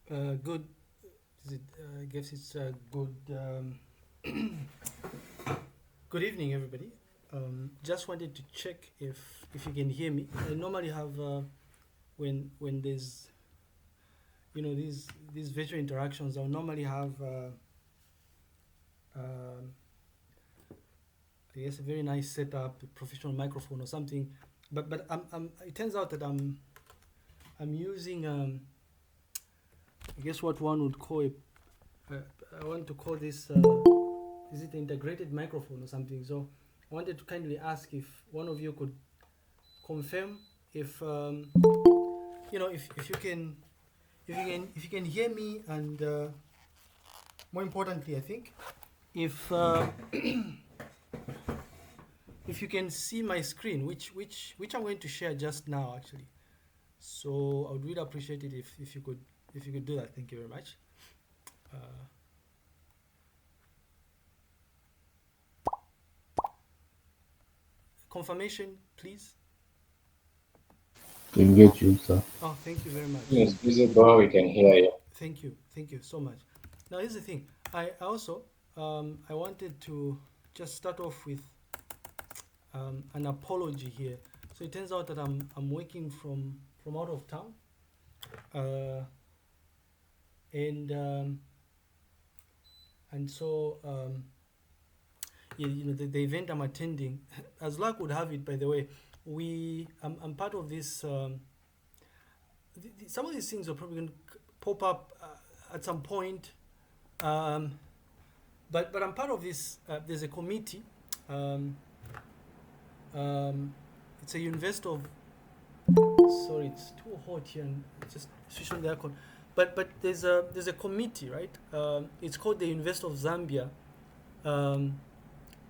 Good. Is it, I guess it's good. Good evening, everybody. Just wanted to check if you can hear me. I normally have when there's these virtual interactions. I'll normally have I guess a very nice setup, a professional microphone or something. But it turns out that I'm using I guess what one would call a uh, I want to call this. Is it an integrated microphone or something? So I wanted to kindly ask if one of you could confirm if if you can if you can hear me, and more importantly, I think if if you can see my screen, which I'm going to share just now actually. So I would really appreciate it if you could do that. Thank you very much. Uh, Confirmation, please. Can get you, sir. Oh, thank you very much. It's visible, we can hear you. Thank you so much. Now here's the thing. I also I wanted to just start off with an apology here. So it turns out that I'm working from out of town, uh, and so yeah, the event I'm attending, as luck would have it, by the way, I'm part of this. Some of these things are probably going to pop up at some point, um, but I'm part of this. There's a committee. Um, it's a University of. Sorry, it's too hot here, and just switch on the aircon. But there's a committee, right? It's called the University of Zambia. Um,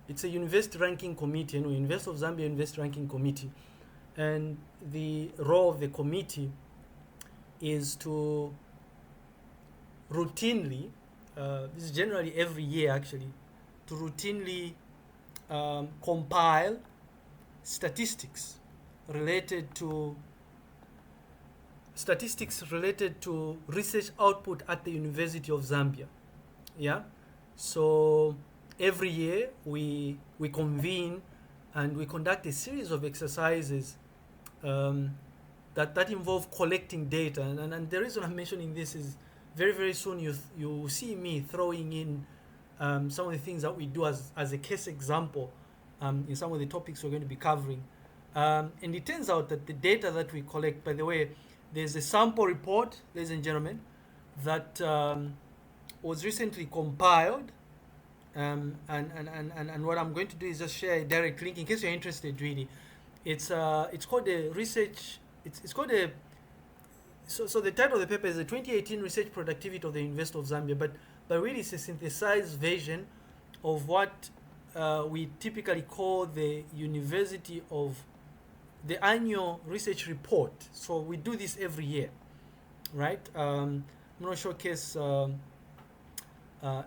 it's a university ranking committee, University of Zambia University ranking committee, and the role of the committee is to routinely, this is generally every year actually, to routinely compile statistics related to research output at the University of Zambia. Yeah, so every year we convene and we conduct a series of exercises um, that involve collecting data. And the reason I'm mentioning this is very soon you see me throwing in some of the things that we do as a case example in some of the topics we're going to be covering. And it turns out that the data that we collect, by the way, there's a sample report, ladies and gentlemen, that was recently compiled. And what I'm going to do is just share a direct link in case you're interested. Really, it's called a research. It's called a so the title of the paper is the 2018 Research Productivity of the University of Zambia, but really it's a synthesized version of what we typically call the University of the annual research report. So we do this every year, right? I'm going to showcase a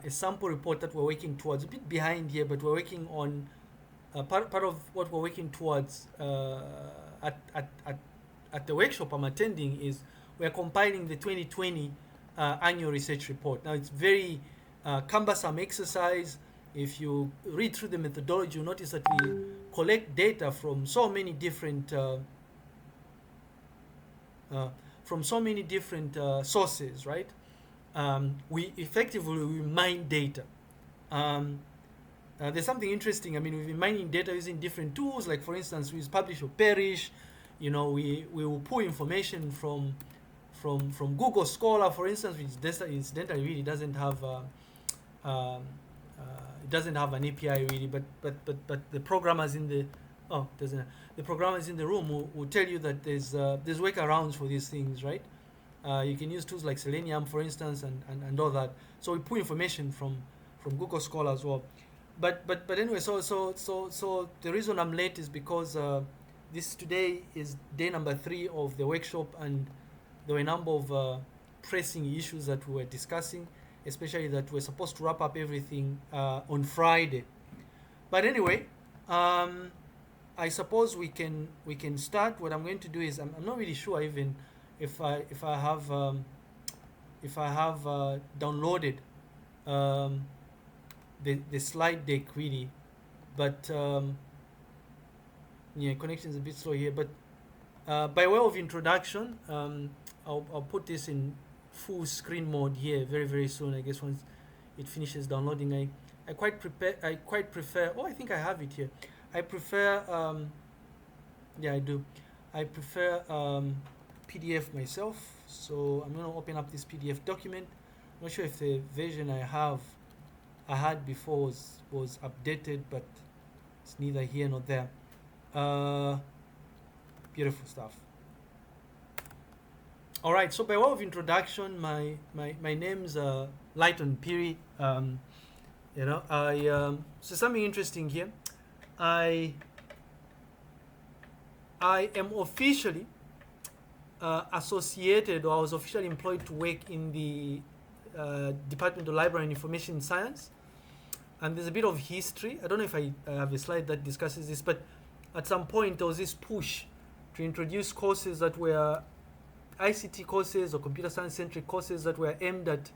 sample report that we're working towards. A bit behind here, but we're working on part of what we're working towards at the workshop I'm attending is we're compiling the 2020 annual research report. Now it's very cumbersome exercise. If you read through the methodology, you'll notice that we collect data from so many different sources, right? We effectively we mine data. Um, there's something interesting. I mean, we've been mining data using different tools. Like for instance, we use Publish or Perish. We will pull information from Google Scholar, for instance, which incidentally really doesn't have it doesn't have an API really, but the programmers in the doesn't the programmers in the room will tell you that there's workarounds for these things, right? You can use tools like Selenium, for instance, and all that. So we pull information from Google Scholar as well. But anyway, so the reason I'm late is because this today is day number 3 of the workshop, and there were a number of pressing issues that we were discussing, especially that we're supposed to wrap up everything on Friday. But anyway, I suppose we can start. What I'm going to do is I'm not really sure even if I have if I have downloaded the slide deck really, but yeah, connection is a bit slow here. But by way of introduction, I'll put this in full screen mode here very soon. I guess once it finishes downloading, I quite prefer. Oh, I think I have it here. I prefer. Yeah, I do. I prefer PDF myself. So I'm gonna open up this PDF document. I'm not sure if the version I had before was updated, but it's neither here nor there. Beautiful stuff. All right. So by way of introduction, my name's Lighton Piri. You know, so something interesting here. I am officially associated, or I was officially employed to work in the Department of Library and Information Science. And there's a bit of history. I don't know if I have a slide that discusses this, but at some point there was this push to introduce courses that were ICT courses or computer science centric courses that were aimed at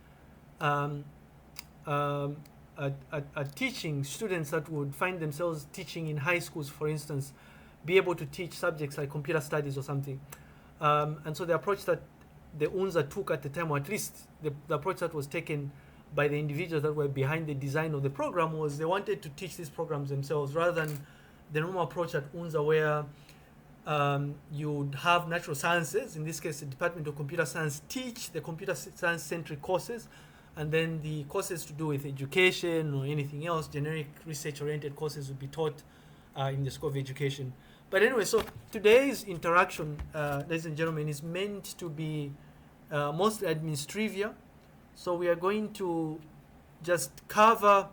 teaching students that would find themselves teaching in high schools, for instance, be able to teach subjects like computer studies or something. And so the approach that the UNZA took at the time, or at least the approach that was taken by the individuals that were behind the design of the program, was they wanted to teach these programs themselves rather than the normal approach at UNZA where you would have natural sciences, in this case the Department of Computer Science, teach the computer science centric courses, and then the courses to do with education or anything else, generic research oriented courses, would be taught in the scope of education. But anyway, so today's interaction, ladies and gentlemen, is meant to be mostly Administrivia. So we are going to just cover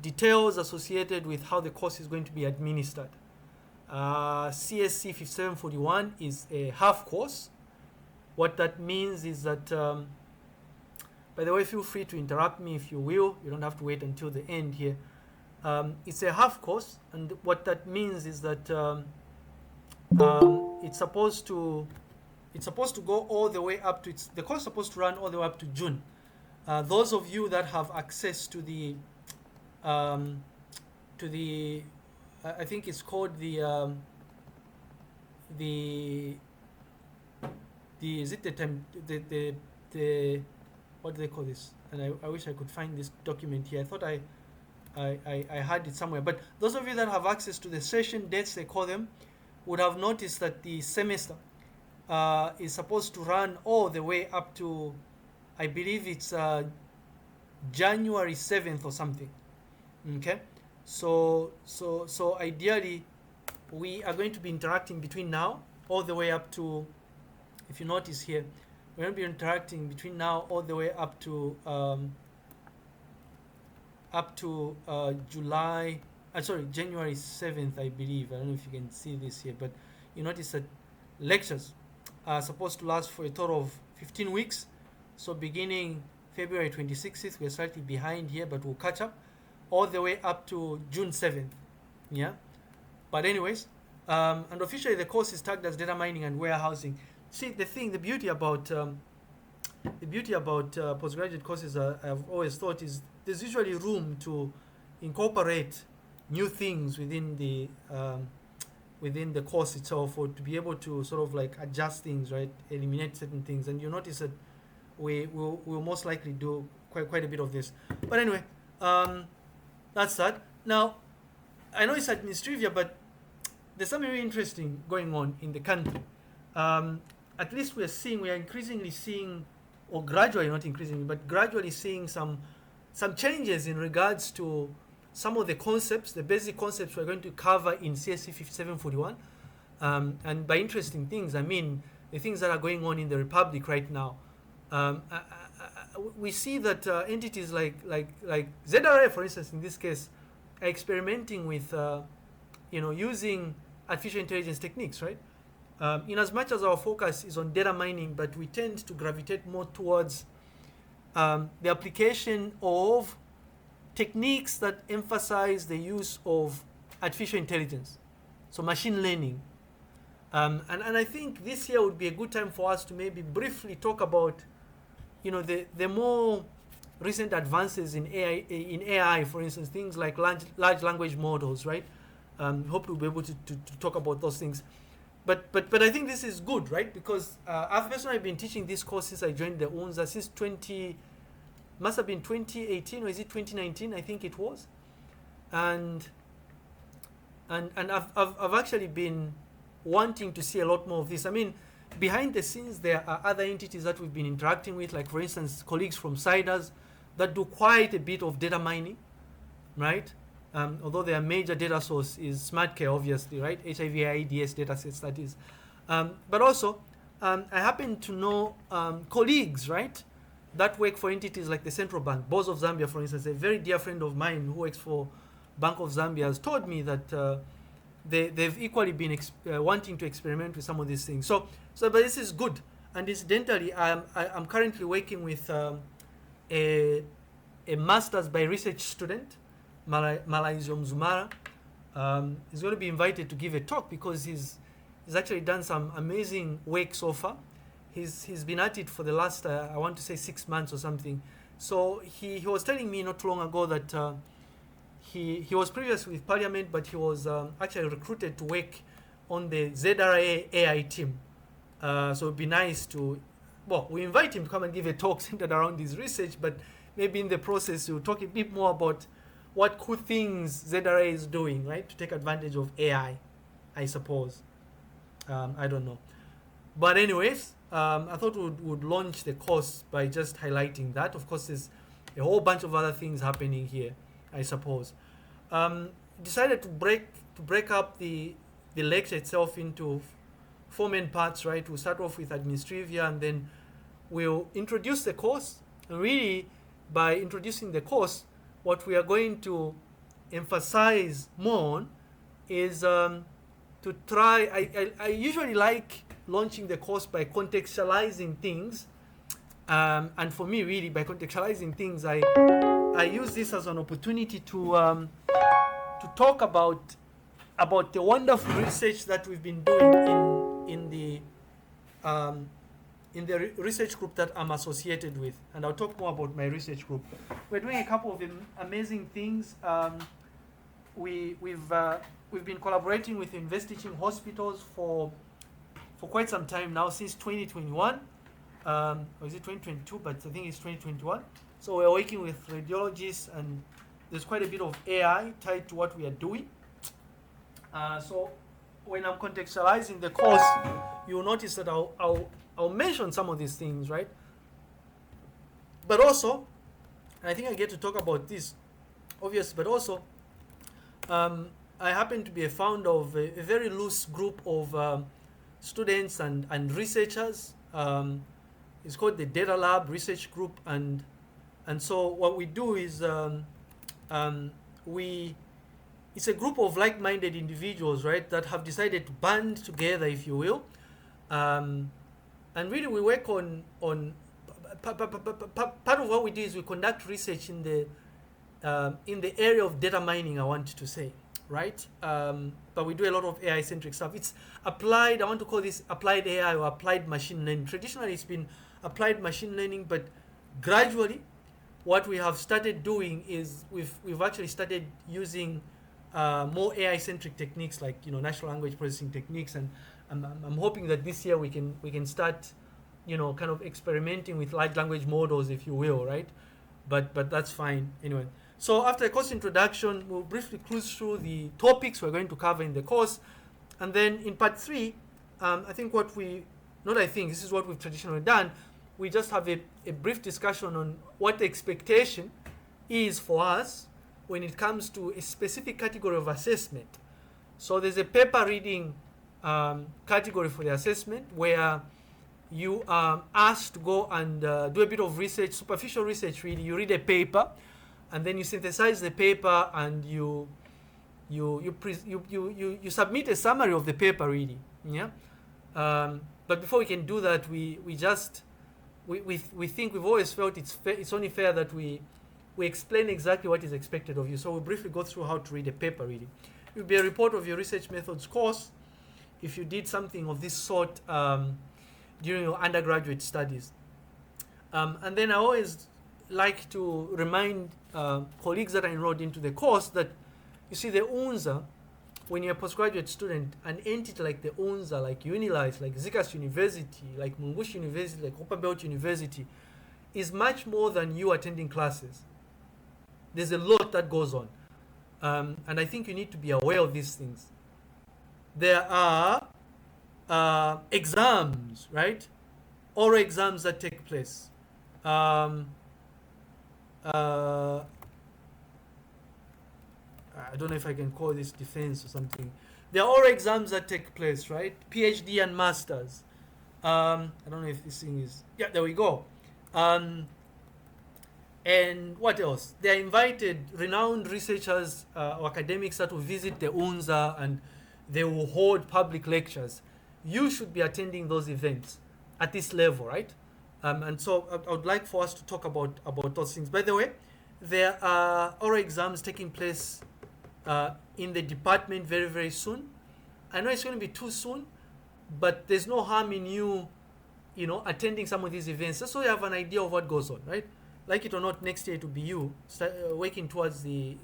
details associated with how the course is going to be administered. CSC 5741 is a half course. What that means is that, by the way, feel free to interrupt me if you will. You don't have to wait until the end here. It's a half course, and what that means is that it's supposed to go all the way up to the course is supposed to run all the way up to June. Those of you that have access to the I think it's called the is it the time the what do they call this? And I wish I could find this document here. I thought I had it somewhere. But those of you that have access to the session dates, they call them, would have noticed that the semester is supposed to run all the way up to, I believe it's January 7th or something. Okay, so ideally we are going to be interacting between now all the way up to, if you notice here, we're going to be interacting between now all the way up to January 7th, I believe. I don't know if you can see this here, but you notice that lectures are supposed to last for a total of 15 weeks. So beginning February 26th, we're slightly behind here, but we'll catch up all the way up to June 7th. Yeah. But anyways, and officially the course is tagged as data mining and warehousing. See, the beauty about postgraduate courses, I've always thought, is there's usually room to incorporate new things within the course itself, or to be able to sort of like adjust things, right? Eliminate certain things, and you notice that we'll most likely do quite a bit of this. But anyway, that's that. Now, I know it's Administrivia, but there's something really interesting going on in the country. At least we are increasingly seeing, or gradually, not increasingly, but gradually seeing some changes in regards to some of the concepts, the basic concepts we're going to cover in CSC 5741. And by interesting things, I mean the things that are going on in the Republic right now. We see that entities like ZRA, for instance, in this case, are experimenting with using artificial intelligence techniques, right? In as much as our focus is on data mining, but we tend to gravitate more towards the application of techniques that emphasize the use of artificial intelligence, so machine learning. And I think this year would be a good time for us to maybe briefly talk about the more recent advances in AI, for instance, things like large language models, right? Hope we'll be able to talk about those things. But I think this is good, right? Because I've personally been teaching this course since I joined the UNZA since must have been 2018, or is it 2019? I think it was. And I've actually been wanting to see a lot more of this. I mean, behind the scenes, there are other entities that we've been interacting with, like, for instance, colleagues from CIDAS that do quite a bit of data mining, right? Although their major data source is SmartCare, obviously, right? HIV/AIDS data sets, that is. But also, I happen to know colleagues, right, that work for entities like the Central Bank. Boss of Zambia, for instance, a very dear friend of mine who works for Bank of Zambia, has told me that they've equally been wanting to experiment with some of these things. So but this is good. And incidentally, I'm currently working with a master's by research student, Malaizio Mzumara. He's going to be invited to give a talk because he's actually done some amazing work so far. He's been at it for the last I want to say 6 months or something. So he was telling me not too long ago that he was previously with Parliament, but he was actually recruited to work on the ZRA AI team. So it'd be nice to, we invite him to come and give a talk centered around his research, but maybe in the process we'll talk a bit more about what cool things ZRA is doing, right, to take advantage of AI, I suppose. I don't know. But anyways, I thought we would launch the course by just highlighting that. Of course, there's a whole bunch of other things happening here, I suppose. Decided to break up the lecture itself into 4 main parts, right? We'll start off with Administrivia, and then we'll introduce the course. And really, by introducing the course, what we are going to emphasize more on is to try. I usually like launching the course by contextualizing things, and for me, really, by contextualizing things, I use this as an opportunity to talk about the wonderful research that we've been doing in the research group that I'm associated with, and I'll talk more about my research group. We're doing a couple of amazing things. We've been collaborating with Invest Teaching Hospitals for quite some time now, since 2021, or is it 2022? But I think it's 2021. So we're working with radiologists, and there's quite a bit of AI tied to what we are doing. So when I'm contextualizing the course, you'll notice that I'll mention some of these things, right? But also, and I think I get to talk about this, obviously, but also, I happen to be a founder of a very loose group of students and researchers. It's called the Data Lab Research Group, and so what we do is it's a group of like-minded individuals, right, that have decided to band together, if you will, and really we work on part of what we do is we conduct research in the area of data mining, I want to say, right? But we do a lot of AI-centric stuff. It's applied, I want to call this applied AI or applied machine learning. Traditionally, it's been applied machine learning, but gradually, what we have started doing is we've actually started using more AI-centric techniques, like natural language processing techniques, and I'm hoping that this year we can start, kind of experimenting with large language models, if you will, right? But that's fine anyway. So after a course introduction, we'll briefly cruise through the topics we're going to cover in the course, and then in part 3, this is what we've traditionally done. We just have a brief discussion on what the expectation is for us when it comes to a specific category of assessment. So there's a paper reading category for the assessment where you are asked to go and do a bit of research, superficial research really. You read a paper, and then you synthesize the paper, and you submit a summary of the paper really. Yeah. But before we can do that, we think we've always felt it's only fair that we explain exactly what is expected of you. So we'll briefly go through how to read a paper reading. It will be a report of your research methods course if you did something of this sort during your undergraduate studies. And then I always like to remind colleagues that are enrolled into the course that, you see, the UNZA, when you're a postgraduate student, an entity like the UNZA, like Unilife, like Zikas University, like Mungushi University, like Open Belt University, is much more than you attending classes. There's a lot that goes on. And I think you need to be aware of these things. There are exams, right? Oral exams that take place. I don't know if I can call this defense or something. There are oral exams that take place, right? PhD and masters. I don't know if this thing is... Yeah, there we go. And what else? They are invited renowned researchers or academics that will visit the UNZA, and they will hold public lectures. You should be attending those events at this level, right? And so I would like for us to talk about those things. By the way, there are oral exams taking place in the department very, very soon. I know it's going to be too soon, but there's no harm in you attending some of these events, just so you have an idea of what goes on, right? Like it or not, next year it will be you working towards the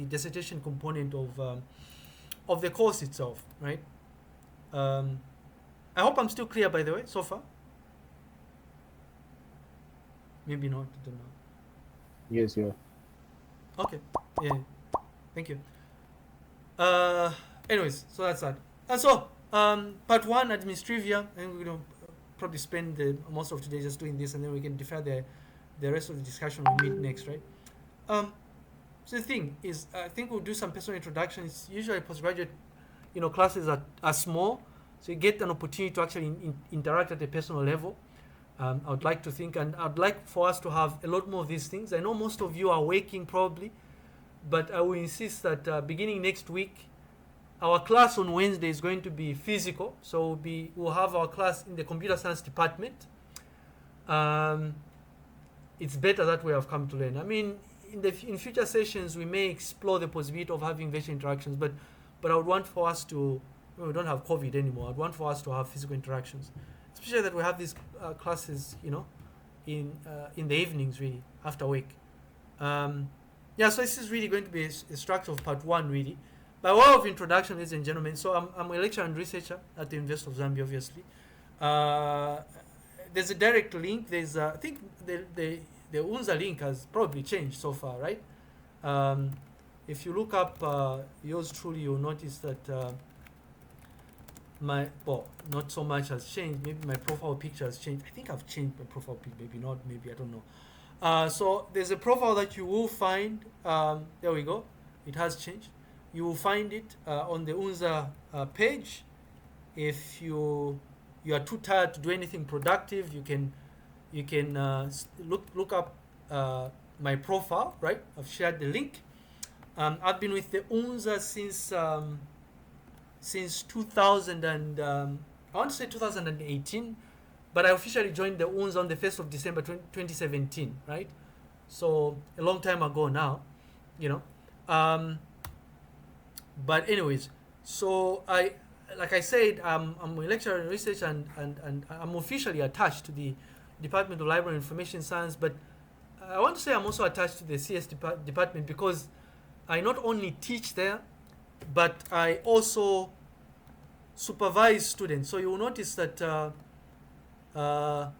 dissertation component of the course itself, right? I hope I'm still clear, by the way, so far. Maybe not, I don't know. Yes, yeah. Okay, yeah, thank you. Anyways, so that's that. And so, part one, Administrivia, and we're going to probably spend most of today just doing this, and then we can defer the rest of the discussion we meet next, right? So the thing is, I think we'll do some personal introductions. Usually postgraduate, classes are small, so you get an opportunity to actually interact at a personal level. I would like to think, and I'd like for us to have a lot more of these things. I know most of you are working probably, but I will insist that beginning next week, our class on Wednesday is going to be physical. So we'll have our class in the computer science department. It's better that way I've come to learn. I mean, in future sessions, we may explore the possibility of having virtual interactions, but I would want for us to, we don't have COVID anymore. I'd want for us to have physical interactions, especially that we have these classes, in the evenings, really, after work. Yeah, so this is really going to be a structure of part one, really. By way of introduction, ladies and gentlemen, so I'm a lecturer and researcher at the University of Zambia, obviously. There's a direct link. There's, I think the UNZA link has probably changed so far, right? If you look up yours truly, you'll notice that not so much has changed. Maybe my profile picture has changed. I think I've changed my profile picture. Maybe not. Maybe I don't know. So there's a profile that you will find. There we go. It has changed. You will find it on the UNZA page. If you are too tired to do anything productive, you can look up my profile. Right, I've shared the link. I've been with the UNZA since 2000 and I want to say 2018, but I officially joined the UNZA on the 1st of December 2017. Right, so a long time ago now, But anyways, so like I said, I'm a lecturer in research and I'm officially attached to the Department of Library and Information Science, but I want to say I'm also attached to the CS department because I not only teach there, but I also supervise students. So you will notice that I'm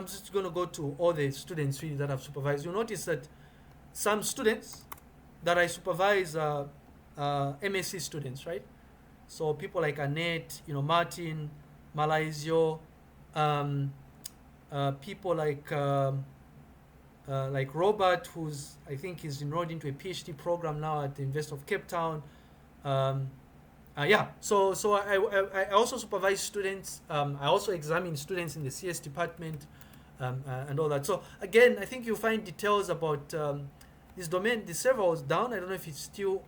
just going to go to all the students really that I've supervised. You'll notice that some students that I supervise MSc students, right? So people like Annette, Martin, Malaisio, people like Robert, who's I think is enrolled into a PhD program now at the University of Cape Town. Yeah, so I also supervise students. I also examine students in the CS department and all that. So again, I think you'll find details about this domain. The server was down. I don't know if it's still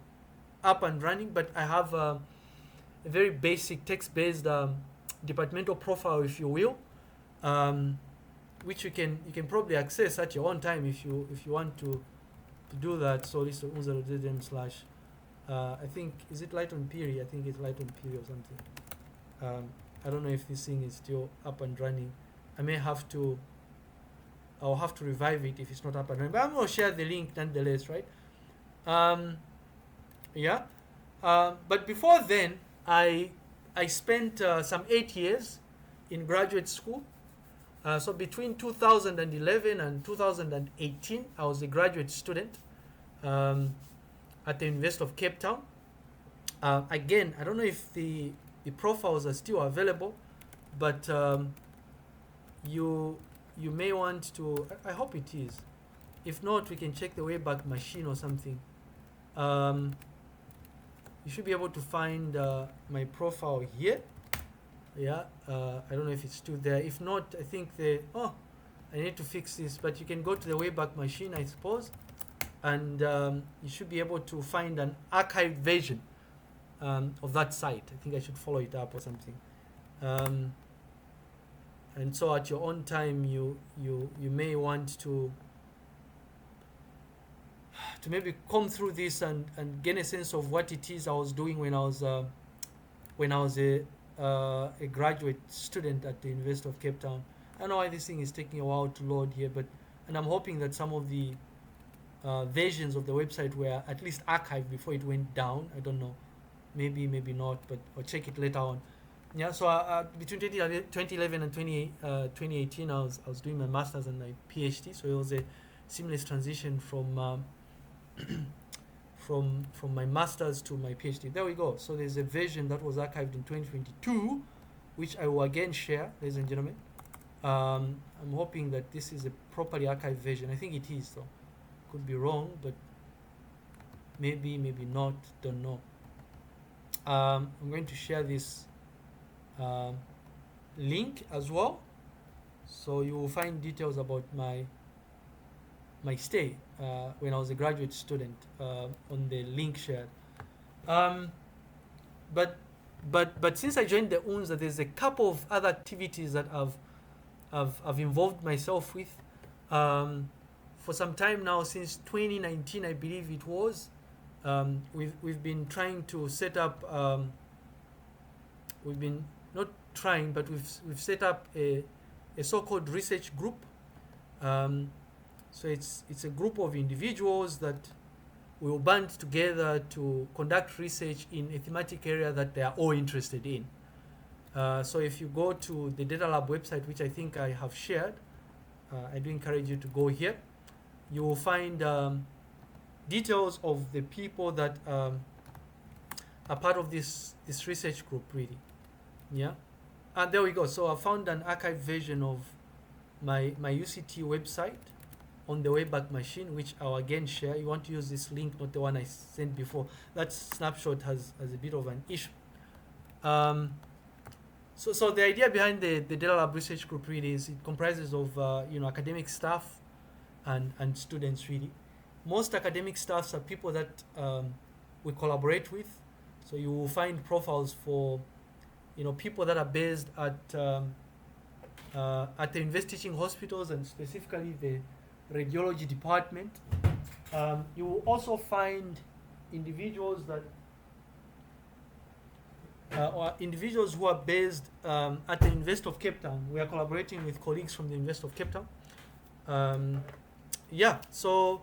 up and running, but I have a very basic text-based departmental profile, if you will, which you can probably access at your own time if you want to do that. So this is slash. I think, is it Light on Piri? I think it's Light on Piri or something. I don't know if this thing is still up and running. I'll have to revive it if it's not up and running. But I'm going to share the link nonetheless, right? Um, yeah. But before then, I spent some 8 years in graduate school. So between 2011 and 2018, I was a graduate student at the University of Cape Town. Again, I don't know if the profiles are still available, but you may want to. I hope it is. If not, we can check the Wayback Machine or something. You should be able to find my profile here. Yeah, I don't know if it's still there. If not, I think I need to fix this. But you can go to the Wayback Machine, I suppose, and you should be able to find an archived version of that site. I think I should follow it up or something. And so at your own time, you may want to maybe come through this and gain a sense of what it is I was doing when I was a graduate student at the University of Cape Town. I don't know why this thing is taking a while to load here, and I'm hoping that some of the versions of the website were at least archived before it went down. I don't know, maybe not, but I'll check it later on. Yeah, so between 2011 and 2018, I was doing my master's and my PhD, so it was a seamless transition from from my master's to my PhD. There we go. So there's a version that was archived in 2022, which I will again share, ladies and gentlemen. I'm hoping that this is a properly archived version. I think it is, though. Could be wrong, but maybe not. Don't know. I'm going to share this link as well, so you will find details about my stay when I was a graduate student on the link shared. But since I joined the UNZA, there's a couple of other activities that I've involved myself with for some time now. Since 2019, I believe it was. We've been trying to set up. We've been not trying, but we've set up a so-called research group. So it's a group of individuals that will band together to conduct research in a thematic area that they are all interested in. So if you go to the Data Lab website, which I think I have shared, I do encourage you to go here. You will find details of the people that are part of this research group, really. Yeah, and there we go. So I found an archived version of my UCT website on the Wayback Machine, which I'll again share. You want to use this link, not the one I sent before. That snapshot has a bit of an issue. So the idea behind the Data Lab Research Group really is it comprises of academic staff and students, really. Most academic staffs are people that we collaborate with. So you will find profiles for people that are based at the university teaching hospitals, and specifically the radiology department. You will also find individuals that or individuals who are based at the University of Cape Town. We are collaborating with colleagues from the University of Cape Town. So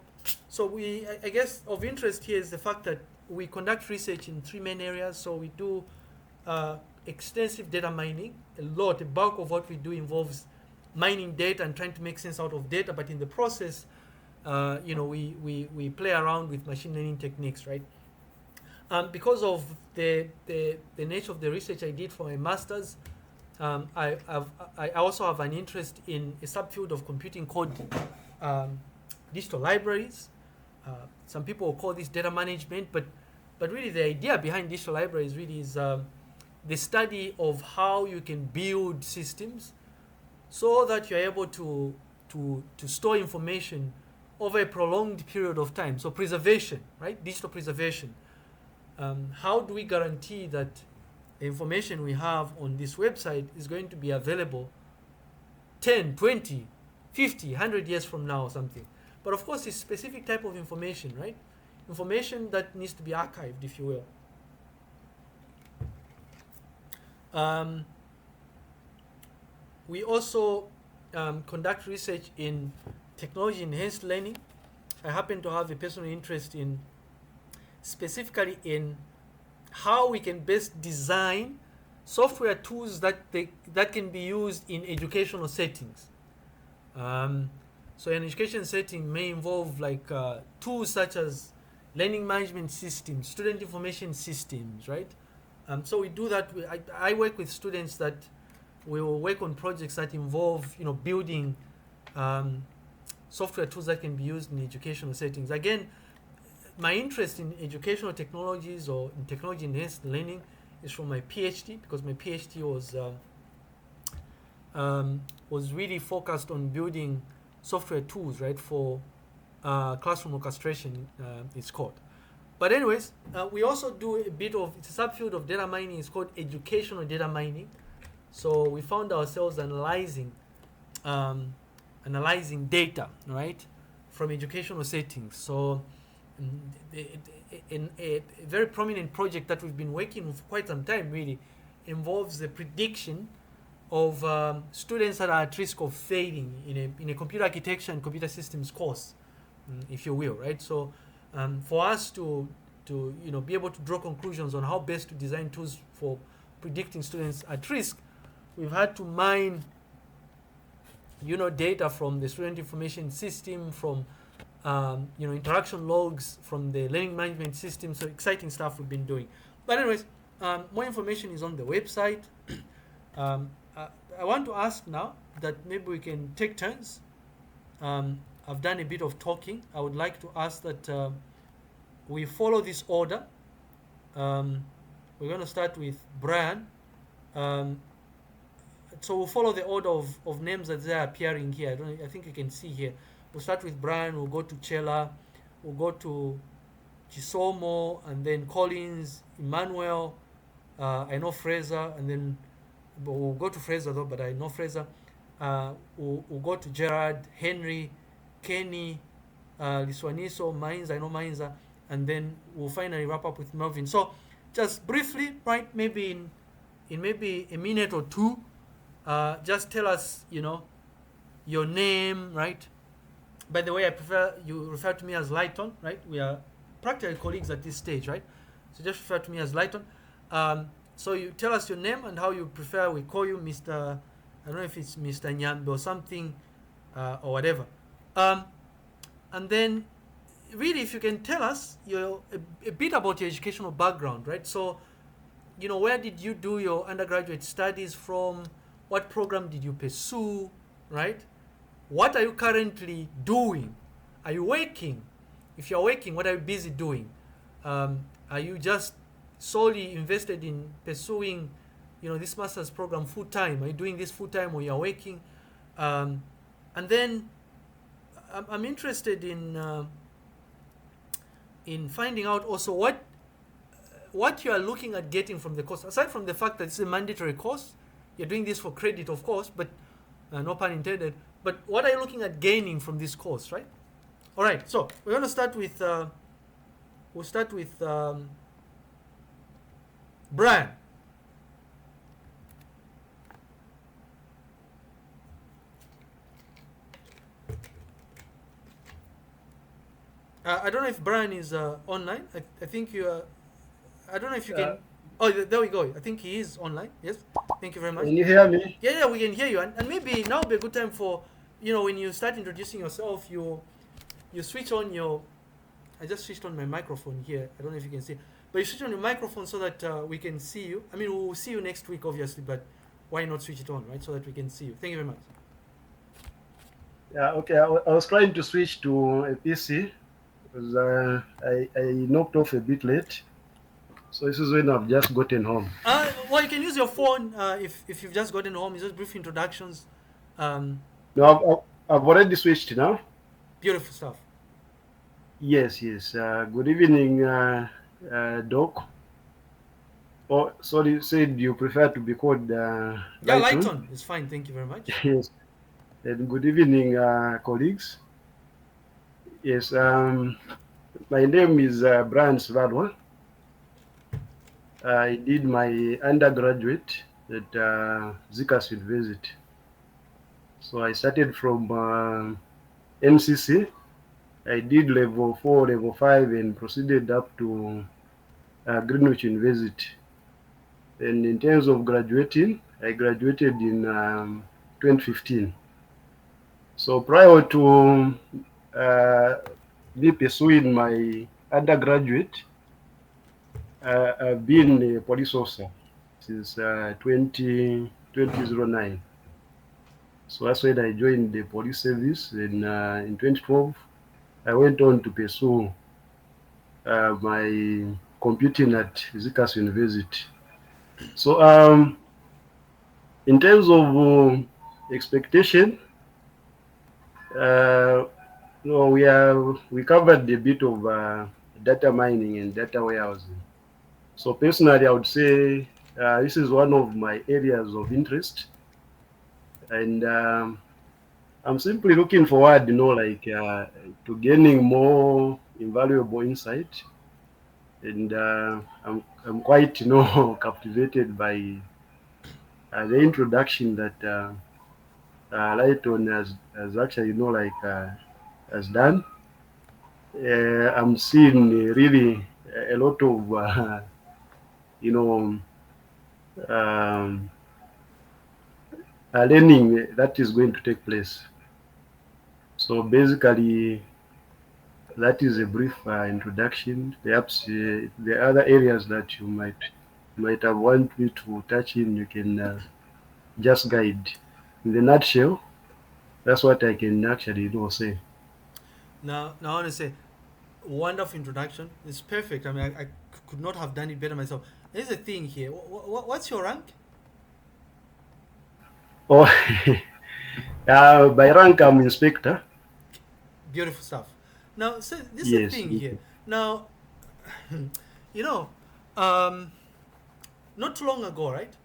I guess of interest here is the fact that we conduct research in three main areas. So we do extensive data mining. A bulk of what we do involves mining data and trying to make sense out of data, but in the process, we play around with machine learning techniques, right? Because of the nature of the research I did for my master's, I also have an interest in a subfield of computing called digital libraries. Some people will call this data management, but really the idea behind digital libraries really is the study of how you can build systems so that you're able to store information over a prolonged period of time. So preservation, right? Digital preservation. How do we guarantee that the information we have on this website is going to be available 10, 20, 50, 100 years from now or something? But of course, it's specific type of information, right? Information that needs to be archived, if you will. We also conduct research in technology enhanced learning. I happen to have a personal interest in specifically in how we can best design software tools that can be used in educational settings. So an education setting may involve like tools such as learning management systems, student information systems, right? So we do that. I work with students that we will work on projects that involve, building software tools that can be used in educational settings. Again, my interest in educational technologies or in technology enhanced learning is from my PhD, because my PhD was really focused on building software tools, right, for classroom orchestration, it's called. But anyways, we also do a bit of, it's a subfield of data mining. It's called educational data mining. So we found ourselves analyzing data, right, from educational settings. So in a very prominent project that we've been working on for quite some time really involves the prediction of students that are at risk of failing in a computer architecture and computer systems course, if you will, right? So for us to be able to draw conclusions on how best to design tools for predicting students at risk, we've had to mine data from the student information system, from interaction logs, from the learning management system. So exciting stuff we've been doing. But anyways, more information is on the website. I want to ask now that maybe we can take turns. I've done a bit of talking. I would like to ask that we follow this order. We're going to start with Brian. So we'll follow the order of names that they are appearing here. I think you can see here. We'll start with Brian, we'll go to Chela, we'll go to Chisomo, and then Collins, Emmanuel, I know Fraser, and then we'll go to Fraser though, but I know Fraser. We'll go to Gerard, Henry, Kenny, Liswaniso, Mainza, I know Mainza, and then we'll finally wrap up with Melvin. So just briefly, right, maybe in maybe a minute or two, just tell us, your name, right? By the way, I prefer you refer to me as Lighton, right? We are practically colleagues at this stage, right? So just refer to me as Lighton. So you tell us your name and how you prefer we call you, Mr. I don't know if it's Mr. Nyambe or something, or whatever. And then, really, if you can tell us a bit about your educational background, right? So, where did you do your undergraduate studies from? What program did you pursue, right? What are you currently doing? Are you working? If you're working, what are you busy doing? Are you just solely invested in pursuing, this master's program full time? Are you doing this full time or you're working? And then I'm interested in finding out also what you are looking at getting from the course. Aside from the fact that it's a mandatory course, you're doing this for credit, of course, but no pun intended. But what are you looking at gaining from this course, right? All right, so we're going to start with, Brian. I don't know if Brian is online. I think you are. I don't know if you can. Oh, there we go. I think he is online. Yes. Thank you very much. Can you hear me? Yeah, we can hear you. And maybe now would be a good time for, when you start introducing yourself, you switch on your. I just switched on my microphone here. I don't know if you can see. But you switch on your microphone so that we can see you. I mean, we'll see you next week, obviously, but why not switch it on, right? So that we can see you. Thank you very much. Yeah, okay. I was trying to switch to a PC because I knocked off a bit late. So this is when I've just gotten home. Well, you can use your phone if you've just gotten home. It's just brief introductions. No, I've already switched now. Beautiful stuff. Yes. Good evening, Doc. Oh, sorry, you said you prefer to be called Yeah, Lighton. It's fine. Thank you very much. Yes. And good evening, colleagues. Yes, my name is Brian Svalwa. I did my undergraduate at Zikas University. So I started from MCC. I did level 4, level 5, and proceeded up to Greenwich University. And in terms of graduating, I graduated in 2015. So prior to me pursuing my undergraduate, I've been a police officer since 2009. So that's when I joined the police service. And in 2012, I went on to pursue my computing at Zikas University. So in terms of expectation, we covered a bit of data mining and data warehousing. So personally, I would say this is one of my areas of interest, and I'm simply looking forward, to gaining more invaluable insight, and I'm quite, captivated by the introduction that Lighton has actually, has done. I'm seeing really a lot of, you know, um, learning that is going to take place. So basically, that is a brief introduction. Perhaps the other areas that you might have want me to touch in, you can just guide. In the nutshell, that's what I can actually say. Now I want to say, wonderful introduction. It's perfect. I mean, I could not have done it better myself. There's a thing here. What's your rank? Oh, by rank, I'm inspector. Beautiful stuff. Now, so this is the Yes. thing here. Now, you know, um, not too long ago, right?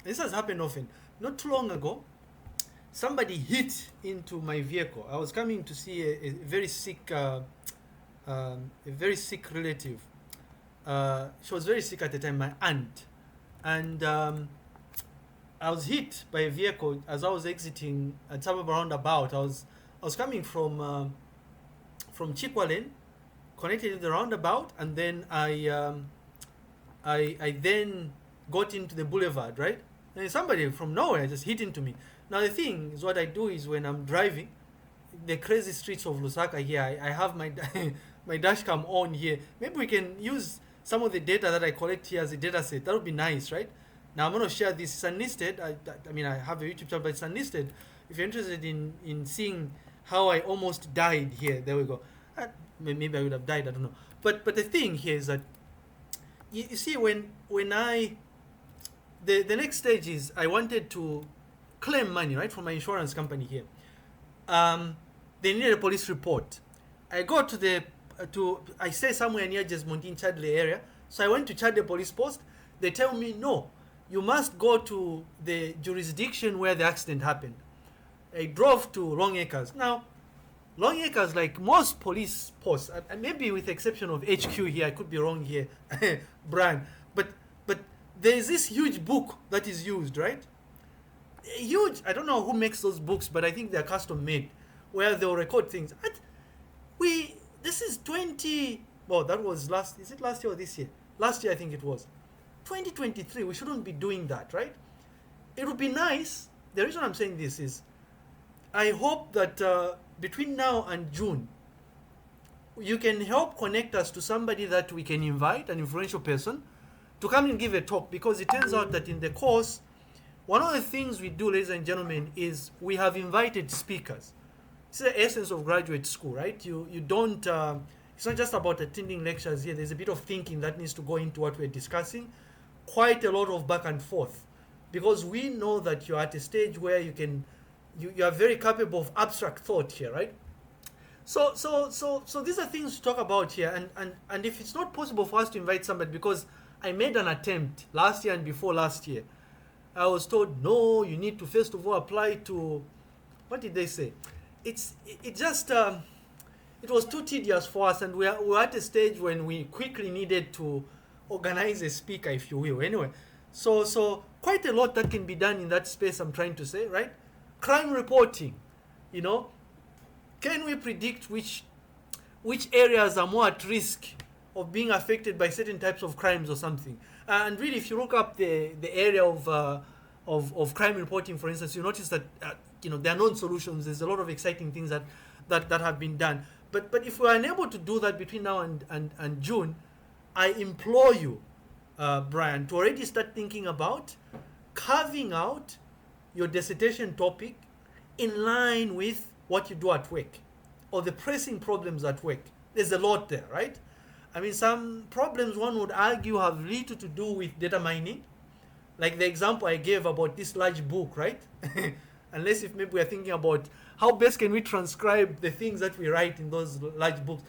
This has happened often. Not too long ago, somebody hit into my vehicle. I was coming to see a very sick, a very sick relative. She was very sick at the time, my aunt, and I was hit by a vehicle as I was exiting at some roundabout. I was coming from Chikwa connected to the roundabout, and then I then got into the boulevard, right? And somebody from nowhere just hit into me. Now the thing is, what I do is when I'm driving the crazy streets of Lusaka here, I have my my dash cam on here. Maybe we can use some of the data that I collect here as a data set. That would be nice, right? Now I'm going to share this. It's unlisted. I mean, I have a YouTube channel, but it's unlisted. If you're interested in seeing how I almost died here, there we go. Maybe I would have died. I don't know. But the thing here is that you see when I the next stage is I wanted to claim money, right, from my insurance company here. They needed a police report. I go to I stay somewhere near Jesmontin Chadley area, so I went to Chadley police post. They tell me no, you must go to the jurisdiction where the accident happened. I drove to Long Acres. Now, Long Acres, like most police posts, and maybe with the exception of HQ here, I could be wrong here, Brian, but there is this huge book that is used, right? Huge. I don't know who makes those books, but I think they're custom made, where they'll record things. This is 20. Well, that was last. Is it last year or this year? Last year, I think it was. 2023. We shouldn't be doing that, right? It would be nice. The reason I'm saying this is, I hope that between now and June, you can help connect us to somebody that we can invite, an influential person, to come and give a talk, because it turns out that in the course, one of the things we do, ladies and gentlemen, is we have invited speakers. It's the essence of graduate school, right? You don't, it's not just about attending lectures here. There's a bit of thinking that needs to go into what we're discussing. Quite a lot of back and forth, because we know that you're at a stage where you are very capable of abstract thought here, right? So these are things to talk about here, and if it's not possible for us to invite somebody, because I made an attempt last year and before last year, I was told no, you need to first of all apply to, what did they say? It was too tedious for us, and we're at a stage when we quickly needed to organize a speaker, if you will. Anyway, so quite a lot that can be done in that space, I'm trying to say, right? crime reporting, can we predict which areas are more at risk of being affected by certain types of crimes or something? And really, if you look up the area of crime reporting, for instance, you notice that there are known solutions. There's a lot of exciting things that have been done. But if we are unable to do that between now and June, I implore you, Brian, to already start thinking about carving out your dissertation topic in line with what you do at work or the pressing problems at work. There's a lot there, right? I mean, some problems, one would argue, have little to do with data mining, like the example I gave about this large book, right? Unless if maybe we're thinking about how best can we transcribe the things that we write in those large books.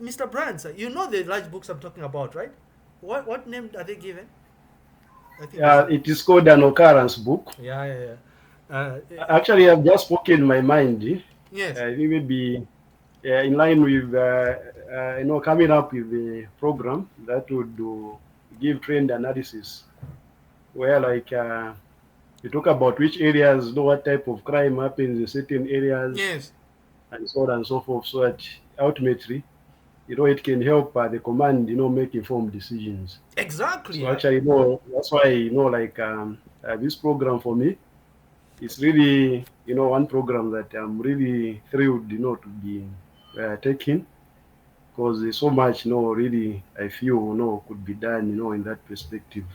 Mr. Brand, sir, you know the large books I'm talking about, right? What name are they given? I think it is called an occurrence book. Yeah. Actually, I've just spoken in my mind. Yes. It will be in line with coming up with a program that would give trend analysis, where like you talk about which areas, what type of crime happens in certain areas, Yes, and so on and so forth, so that ultimately, it can help the command, make informed decisions. exactly. So actually, that's why, this program for me, it's really, one program that I'm really thrilled, to be taking, because there's so much, really, I feel, could be done, in that perspective.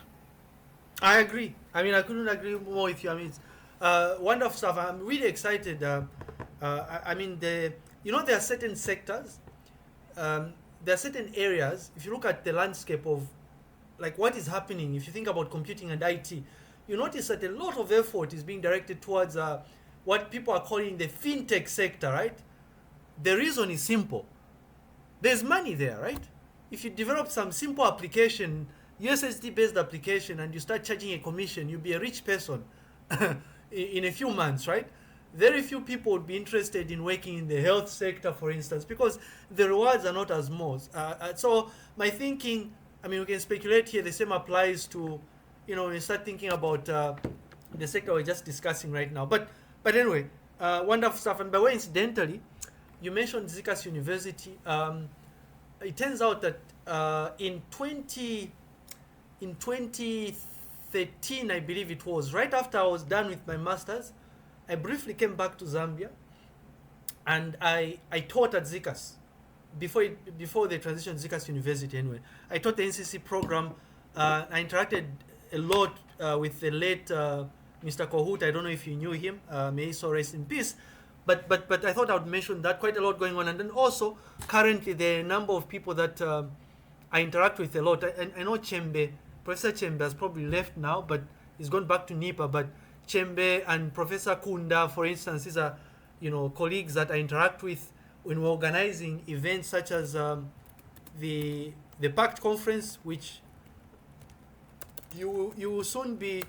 I agree. I mean, I couldn't agree more with you. I mean, it's wonderful stuff. I'm really excited. I mean, there are certain sectors, there are certain areas. If you look at the landscape of like what is happening, if you think about computing and IT, you notice that a lot of effort is being directed towards what people are calling the fintech sector, right? The reason is simple. There's money there, right? If you develop some simple application, USSD-based application, and you start charging a commission, you'll be a rich person in a few months, right? Very few people would be interested in working in the health sector, for instance, because the rewards are not as much. So my thinking, I mean, we can speculate here. The same applies to, when you start thinking about the sector we're just discussing right now. But anyway, wonderful stuff. And by the way, incidentally, you mentioned Zikas University. It turns out that in 2013, I believe it was, right after I was done with my master's, I briefly came back to Zambia, and I taught at Zikas before the transition to Zikas University. Anyway, I taught the NCC program. I interacted a lot with the late Mr. Kohut. I don't know if you knew him. May he so rest in peace. But I thought I would mention that, quite a lot going on. And then also, currently, there are a number of people that I interact with a lot. I know Chembe, Professor Chembe has probably left now, but he's gone back to NIPA. But Chembe and Professor Kunda, for instance, these are colleagues that I interact with when we're organizing events such as the PACT conference, which you will soon be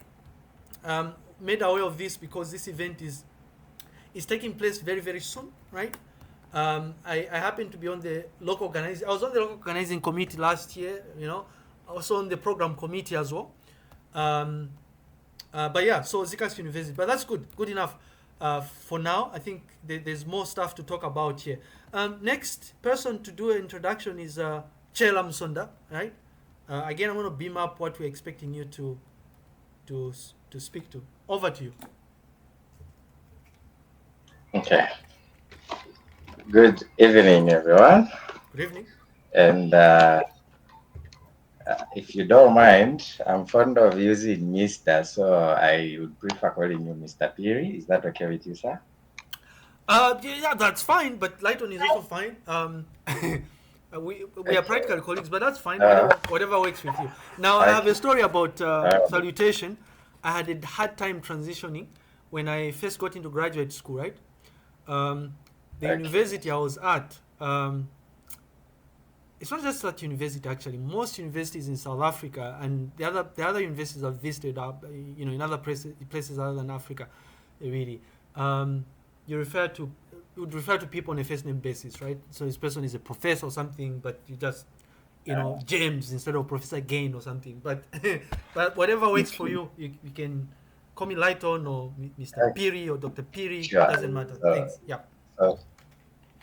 made aware of this, because this event is taking place very, very soon, right? I happen to be on the local organizing. I was on the local organizing committee last year, also on the program committee as well. But yeah, so Zikas University. But that's good enough for now. I think there's more stuff to talk about here. Next person to do an introduction is Chela Msonda, right? Again, I'm going to beam up what we're expecting you to speak to. Over to you. Okay. Good evening, everyone. Good evening. And if you don't mind, I'm fond of using Mr., so I would prefer calling you Mr. Piri. Is that okay with you, sir? Yeah, that's fine, but Lighton is also fine. We are practical colleagues, but that's fine. Whatever works with you. Now, I have a story about salutation. I had a hard time transitioning when I first got into graduate school, right? The university I was at, it's not just that university, actually. Most universities in South Africa and the other universities I've visited are, in other places other than Africa, really. You would refer to people on a first name basis, right? So this person is a professor or something, but you just, James instead of Professor Gain or something. But but whatever works for you, you can call me Lighton or Mr. Okay, Piri or Dr. Piri. sure. Doesn't matter. So, Thanks. Yeah. so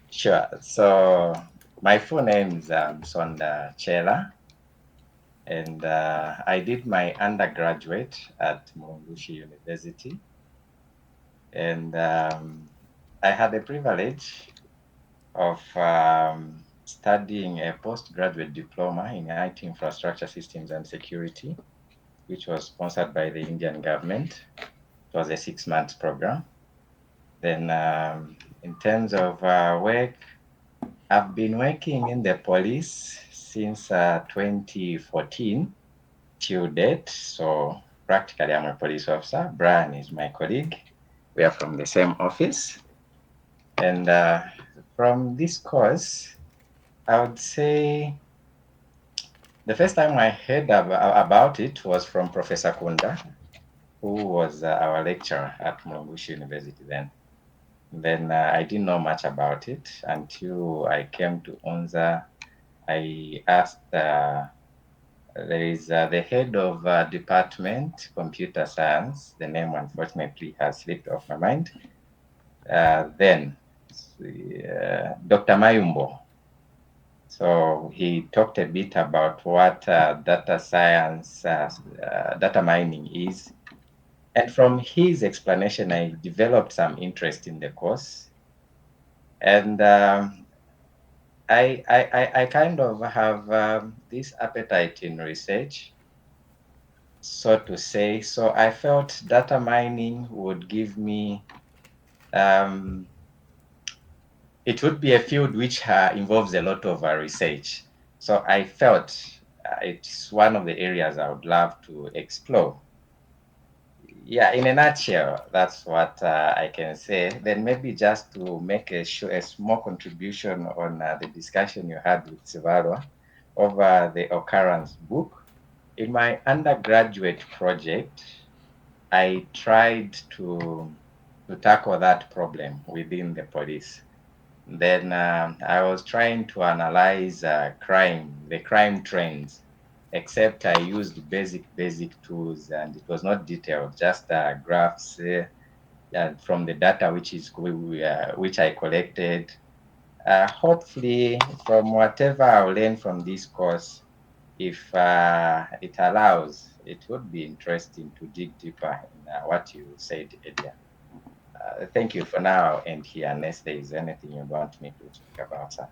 sure. So my full name is Sonda Chela, and I did my undergraduate at Mungushi University, and I had the privilege of studying a postgraduate diploma in IT infrastructure systems and security, which was sponsored by the Indian government. It was a 6-month program. Then, in terms of work, I've been working in the police since 2014 till date. So practically, I'm a police officer. Brian is my colleague. We are from the same office. And from this course, I would say the first time I heard about it was from Professor Kunda, who was our lecturer at Mulungushi University then. Then I didn't know much about it until I came to UNZA. I asked, there is the head of department, computer science. The name unfortunately has slipped off my mind. Then Dr. Mayumbo. So he talked a bit about what data science, data mining is. And from his explanation, I developed some interest in the course. And I kind of have this appetite in research, so to say. So I felt data mining would give me, it would be a field which involves a lot of research. So I felt it's one of the areas I would love to explore. Yeah, in a nutshell, that's what I can say. Then maybe just to make a small contribution on the discussion you had with Sivalwa over the occurrence book. In my undergraduate project, I tried to tackle that problem within the police. Then I was trying to analyze the crime trends, except I used basic tools, and it was not detailed, just graphs from the data which I collected. Hopefully, from whatever I'll learn from this course, if it allows, it would be interesting to dig deeper in what you said earlier. Thank you for now. I'll end here unless there is anything you want me to speak about, sir.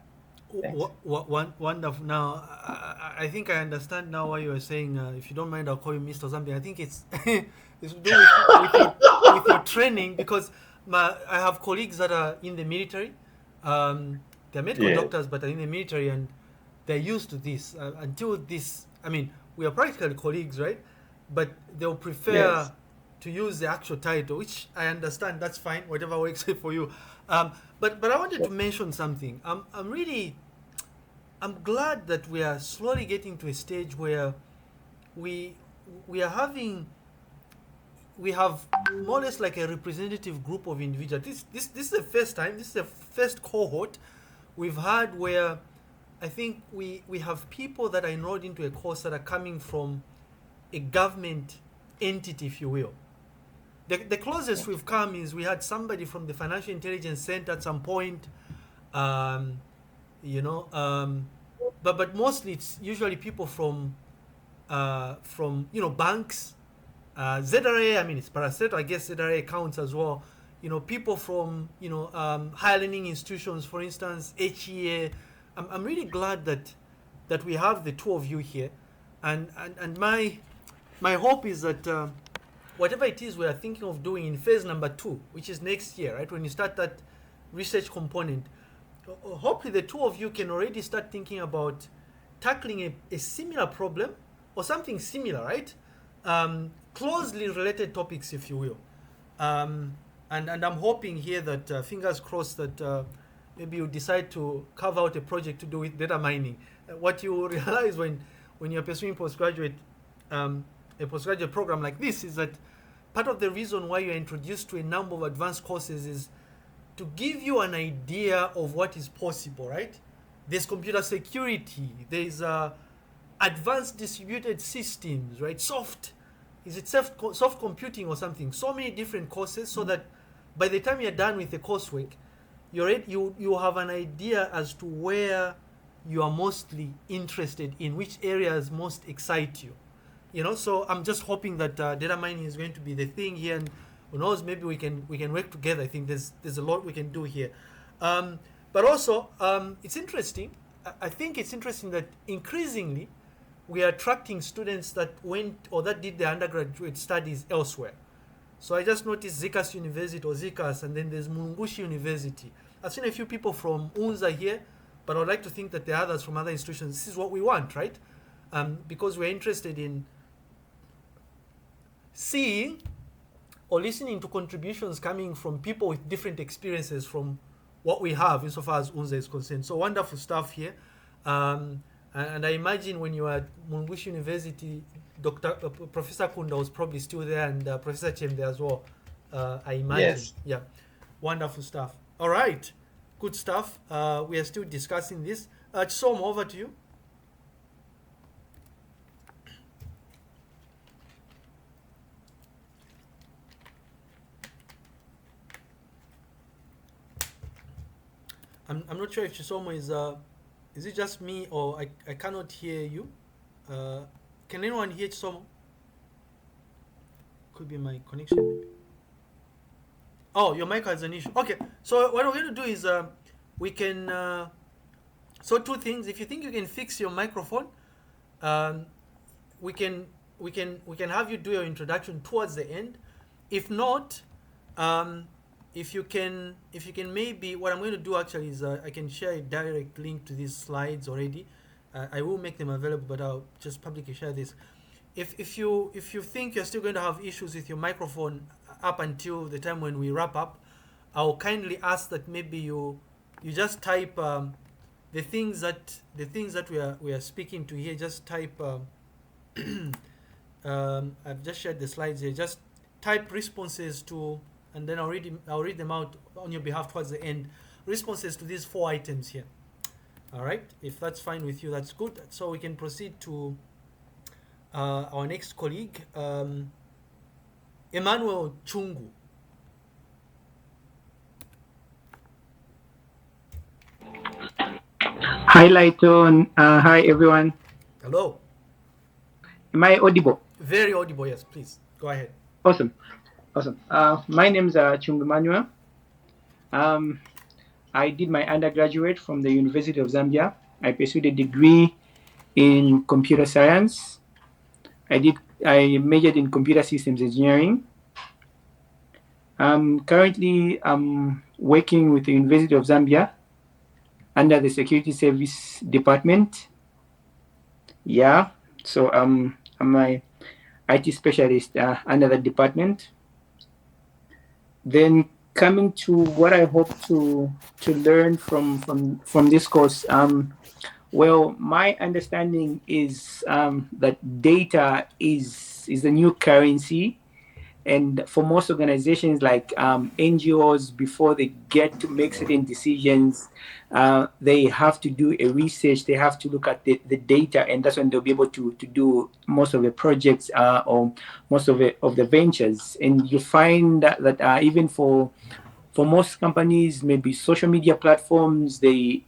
Thanks. Wonderful. Now, I think I understand now why you were saying, if you don't mind, I'll call you Mr. something. I think it's it's to do with your training, because I have colleagues that are in the military. They're medical Yeah. doctors, but are in the military, and they're used to this. Until this, I mean, we are practically colleagues, right? But they'll prefer Yes. to use the actual title, which I understand. That's fine, whatever works for you. But I wanted to mention something. I'm glad that we are slowly getting to a stage where we have more or less like a representative group of individuals. This is the first time. This is the first cohort we've had where I think we have people that are enrolled into a course that are coming from a government entity, if you will. The closest we've come is we had somebody from the Financial Intelligence Center at some point, but mostly it's usually people from banks, ZRA. I mean, it's Paraceto. I guess ZRA counts as well. People from higher learning institutions, for instance, HEA. I'm really glad that we have the two of you here, and my hope is that whatever it is we are thinking of doing in phase number 2, which is next year, right, when you start that research component, hopefully the two of you can already start thinking about tackling a similar problem or something similar, right? Closely related topics, if you will. And I'm hoping here that, fingers crossed, that maybe you decide to carve out a project to do with data mining. What you realize when you're pursuing a postgraduate program like this is that part of the reason why you're introduced to a number of advanced courses is to give you an idea of what is possible, right? There's computer security, there's advanced distributed systems, right? Soft is it soft computing or something? So many different courses, so that by the time you're done with the coursework, you have an idea as to where you are mostly interested in, which areas most excite you. So I'm just hoping that data mining is going to be the thing here, and who knows, maybe we can work together. I think there's a lot we can do here. But also, it's interesting. I think it's interesting that increasingly we are attracting students that went or that did their undergraduate studies elsewhere. So I just noticed Zikas University or Zikas, and then there's Mulungushi University. I've seen a few people from UNZA here, but I would like to think that there are others from other institutions. This is what we want, right? Because we're interested in seeing or listening to contributions coming from people with different experiences from what we have insofar as UNZA is concerned. So wonderful stuff here. And I imagine when you were at Mulungushi University, Professor Kunda was probably still there, and Professor Chemde as well, I imagine. Yes. Yeah, wonderful stuff. All right, good stuff. We are still discussing this. Chisom, over to you. I'm not sure if Chisomo is it just me, or I cannot hear you? Can anyone hear Chisomo? Could be my connection maybe. Oh, your mic has an issue. Okay, so what we're going to do is we can so two things. If you think you can fix your microphone, we can have you do your introduction towards the end. If not, if you can maybe, what I'm going to do actually is I can share a direct link to these slides already. I will make them available, but I'll just publicly share this. If you think you're still going to have issues with your microphone up until the time when we wrap up, I'll kindly ask that maybe you just type the things that we are speaking to here. Just type. I've just shared the slides here. Just type responses to, and then I'll read them out on your behalf towards the end. Responses to these 4 items here. All right, if that's fine with you, that's good. So we can proceed to our next colleague, Emmanuel Chungu. Hi, Lighton. Hi, everyone. Hello. Am I audible? Very audible, yes, please. Go ahead. Awesome. My name is Chungu Manuel. I did my undergraduate from the University of Zambia. I pursued a degree in computer science. I majored in computer systems engineering. Currently, I'm working with the University of Zambia under the Security Service Department. Yeah, so I'm an IT specialist under that department. Then coming to what I hope to learn from this course, well, my understanding is that data is the new currency, and for most organizations like NGOs, before they get to make certain decisions, they have to do a research. They have to look at the data, and that's when they'll be able to do most of the projects or most of the ventures. And you find that even for most companies, maybe social media platforms, they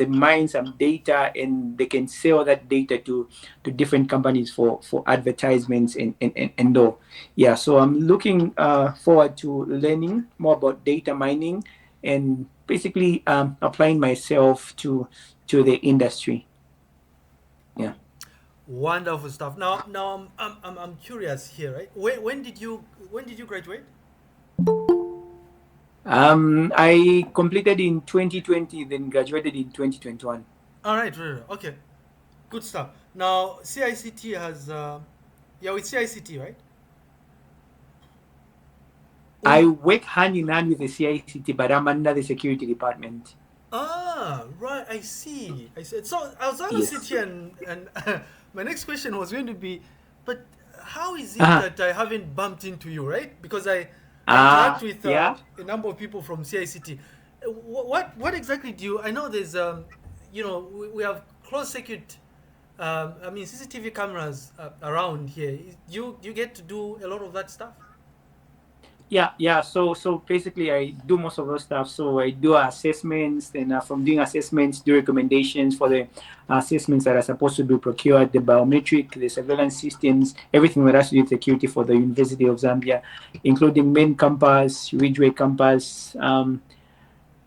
mine some data and they can sell that data to different companies for advertisements and all. Yeah, so I'm looking forward to learning more about data mining and basically applying myself to the industry. Yeah. Wonderful stuff. Now I'm curious here, right? When did you graduate? I completed in 2020, then graduated in 2021. All right. Okay, good stuff. Now CICT has with CICT, right? I work hand in hand with the CICT, but I'm under the security department. Ah, right. I see. So I was going to sit here and my next question was going to be, but how is it that I haven't bumped into you, right? Because I interact with a number of people from CICT. What exactly do you? I know there's we have closed circuit I mean, CCTV cameras around here. You get to do a lot of that stuff. Yeah. So basically, I do most of those stuff. So I do assessments, and from doing assessments, do recommendations for the assessments that are supposed to be procured, the biometric, the surveillance systems, everything that has to do with security for the University of Zambia, including main campus, Ridgeway campus, the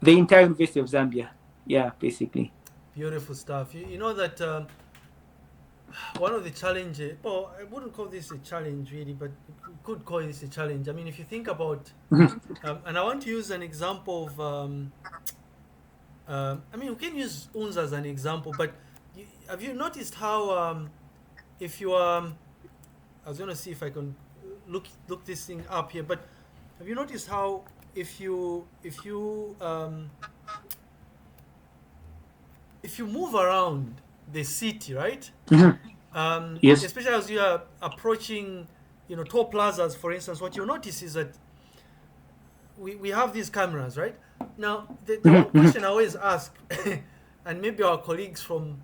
entire University of Zambia. Yeah, basically. Beautiful stuff. You know that one of the challenges, well, I wouldn't call this a challenge really, but we could call this a challenge. I mean, if you think about, and I want to use an example of, I mean, we can use UNS as an example, but have you noticed how, if you I was going to see if I can look this thing up here, but have you noticed how if you move around the city, right? Yes. Especially as you are approaching, toll plazas, for instance, what you'll notice is that we have these cameras, right? Now, the one question I always ask, and maybe our colleagues from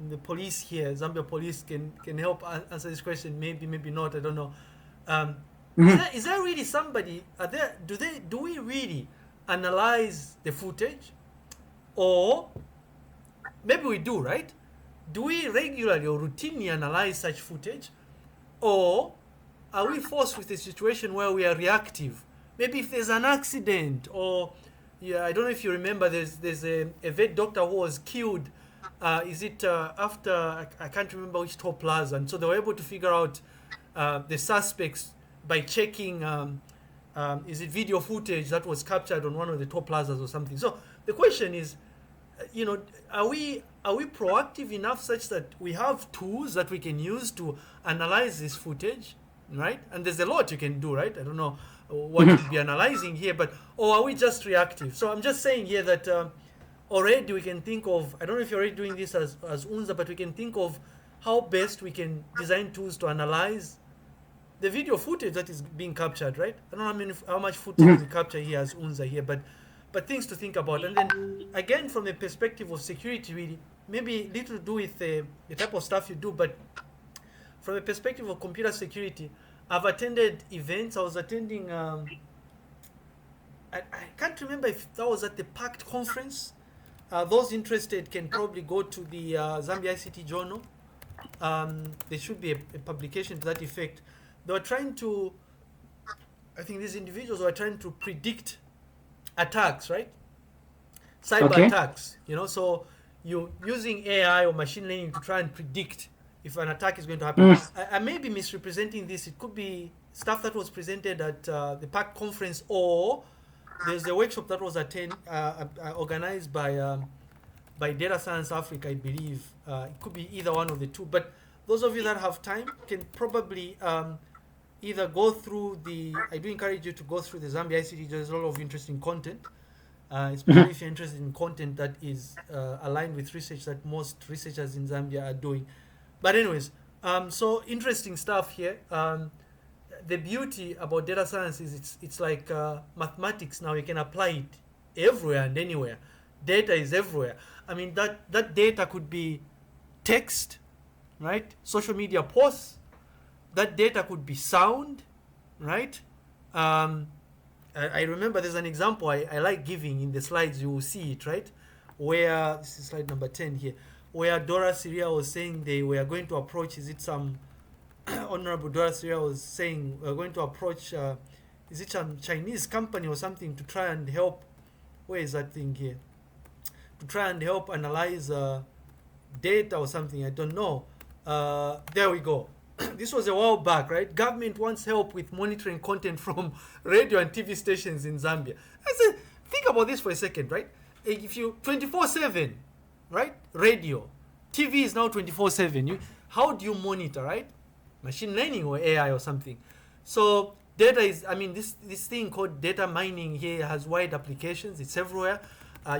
the police here, Zambia police, can help answer this question. Maybe not. I don't know. Is there really somebody? Do we really analyze the footage, or maybe we do, right? Do we regularly or routinely analyze such footage, or are we forced with a situation where we are reactive? Maybe if there's an accident, or I don't know if you remember, there's a vet doctor who was killed. Is it after I can't remember which toll plaza, and so they were able to figure out the suspects by checking is it video footage that was captured on one of the toll plazas or something. So the question is, are we proactive enough such that we have tools that we can use to analyze this footage, right? And there's a lot you can do, right? I don't know what you'd be analyzing here, or are we just reactive? So I'm just saying here that already we can think of, I don't know if you're already doing this as UNZA, but we can think of how best we can design tools to analyze the video footage that is being captured, right? I don't know how much footage we capture here as UNZA here, but things to think about. And then again, from the perspective of security, really, maybe little to do with the type of stuff you do, but from the perspective of computer security, I've attended events. I was attending, I can't remember if that was at the PACT conference. Those interested can probably go to the Zambia ICT Journal. There should be a publication to that effect. They were trying to, I think these individuals were trying to predict attacks, right? Cyber attacks, so you're using AI or machine learning to try and predict if an attack is going to happen. I may be misrepresenting this. It could be stuff that was presented at the PAC conference, or there's a workshop that was organized by Data Science Africa, I believe. It could be either one of the two. But those of you that have time can probably either go through I do encourage you to go through the Zambia ICT. There's a lot of interesting content, especially if you're interested in content that is aligned with research that most researchers in Zambia are doing. But anyways, so interesting stuff here. The beauty about data science is it's like mathematics now. You can apply it everywhere and anywhere. Data is everywhere. I mean, that data could be text, right? Social media posts. That data could be sound, right? I remember there's an example I like giving in the slides. You will see it, right? Where, this is slide number 10 here, where Dora Syria was saying they were going to approach, is it some, Honorable Dora Syria was saying we're going to approach, is it some Chinese company or something to try and help, where is that thing here? To try and help analyze data or something, I don't know. There we go. This was a while back, right? Government wants help with monitoring content from radio and TV stations in Zambia. I said, think about this for a second, right? If you 24/7, right? Radio, TV is now 24/7. How do you monitor, right? Machine learning or AI or something. So data is, I mean, this thing called data mining here has wide applications. It's everywhere.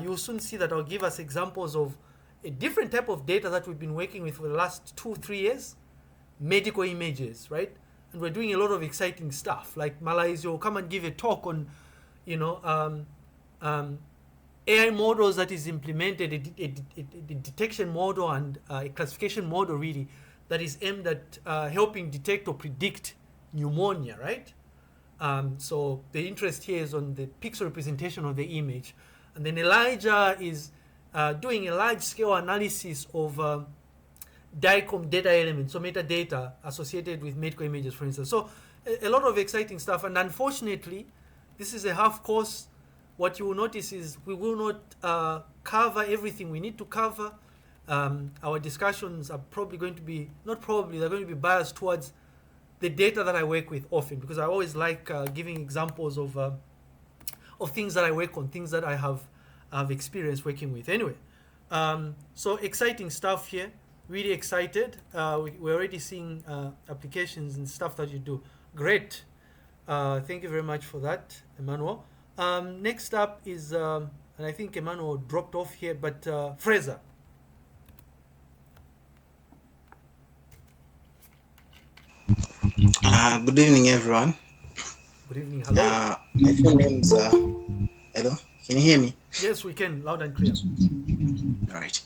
You'll soon see that I'll give us examples of a different type of data that we've been working with for the last 2-3 years. Medical images, right? And we're doing a lot of exciting stuff. Like Malaysia will come and give a talk on, AI models that is implemented, a detection model and a classification model really that is aimed at helping detect or predict pneumonia, right? So the interest here is on the pixel representation of the image. And then Elijah is doing a large-scale analysis of DICOM data elements, so metadata associated with medical images, for instance. So a lot of exciting stuff. And unfortunately, this is a half course. What you will notice is we will not cover everything we need to cover. Our discussions are probably going to be, not probably, they're going to be biased towards the data that I work with often, because I always like giving examples of things that I work on, things that I have experience working with. Anyway, so exciting stuff here. Really excited. We're already seeing applications and stuff that you do. Great. Thank you very much for that, Emmanuel. Next up is, and I think Emmanuel dropped off here, but Fraser. Good evening, everyone. Good evening. Hello. My full name's hello. Can you hear me? Yes, we can, loud and clear. All right.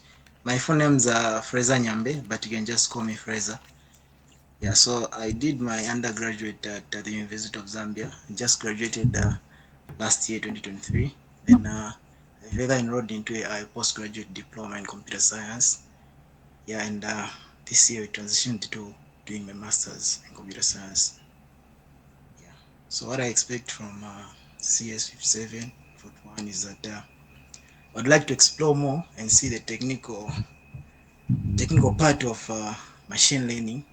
My full name's Fraser Nyambe, but you can just call me Fraser. Yeah. So I did my undergraduate at the University of Zambia. I just graduated last year, 2023. Then I further enrolled into a postgraduate diploma in computer science. Yeah, and this year we transitioned to doing my master's in computer science. Yeah. So what I expect from CS57 1 is that I'd like to explore more and see the technical part of machine learning,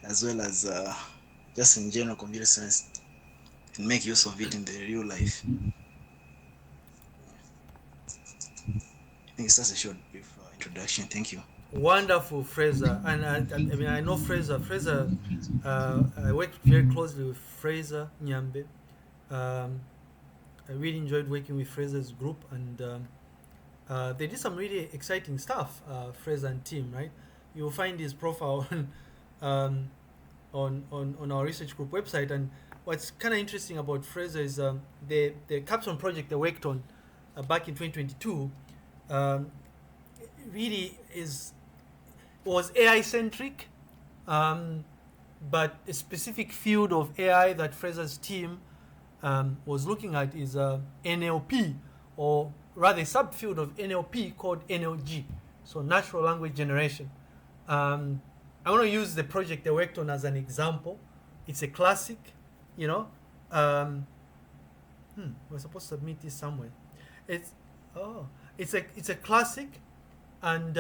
as well as just in general computer science, and make use of it in the real life. I think it's just a short brief introduction. Thank you. Wonderful, Fraser. And I mean, I know Fraser. Fraser, I worked very closely with Fraser Nyambe. I really enjoyed working with Fraser's group, and they did some really exciting stuff, Fraser and team, right? You'll find his profile on our research group website. And what's kind of interesting about Fraser is the capstone project they worked on back in 2022 really was AI centric, but a specific field of AI that Fraser's team was looking at is NLP, or rather a subfield of NLP called NLG, so natural language generation. I want to use the project they worked on as an example. It's a classic, you know. We're supposed to submit this somewhere. It's a classic, and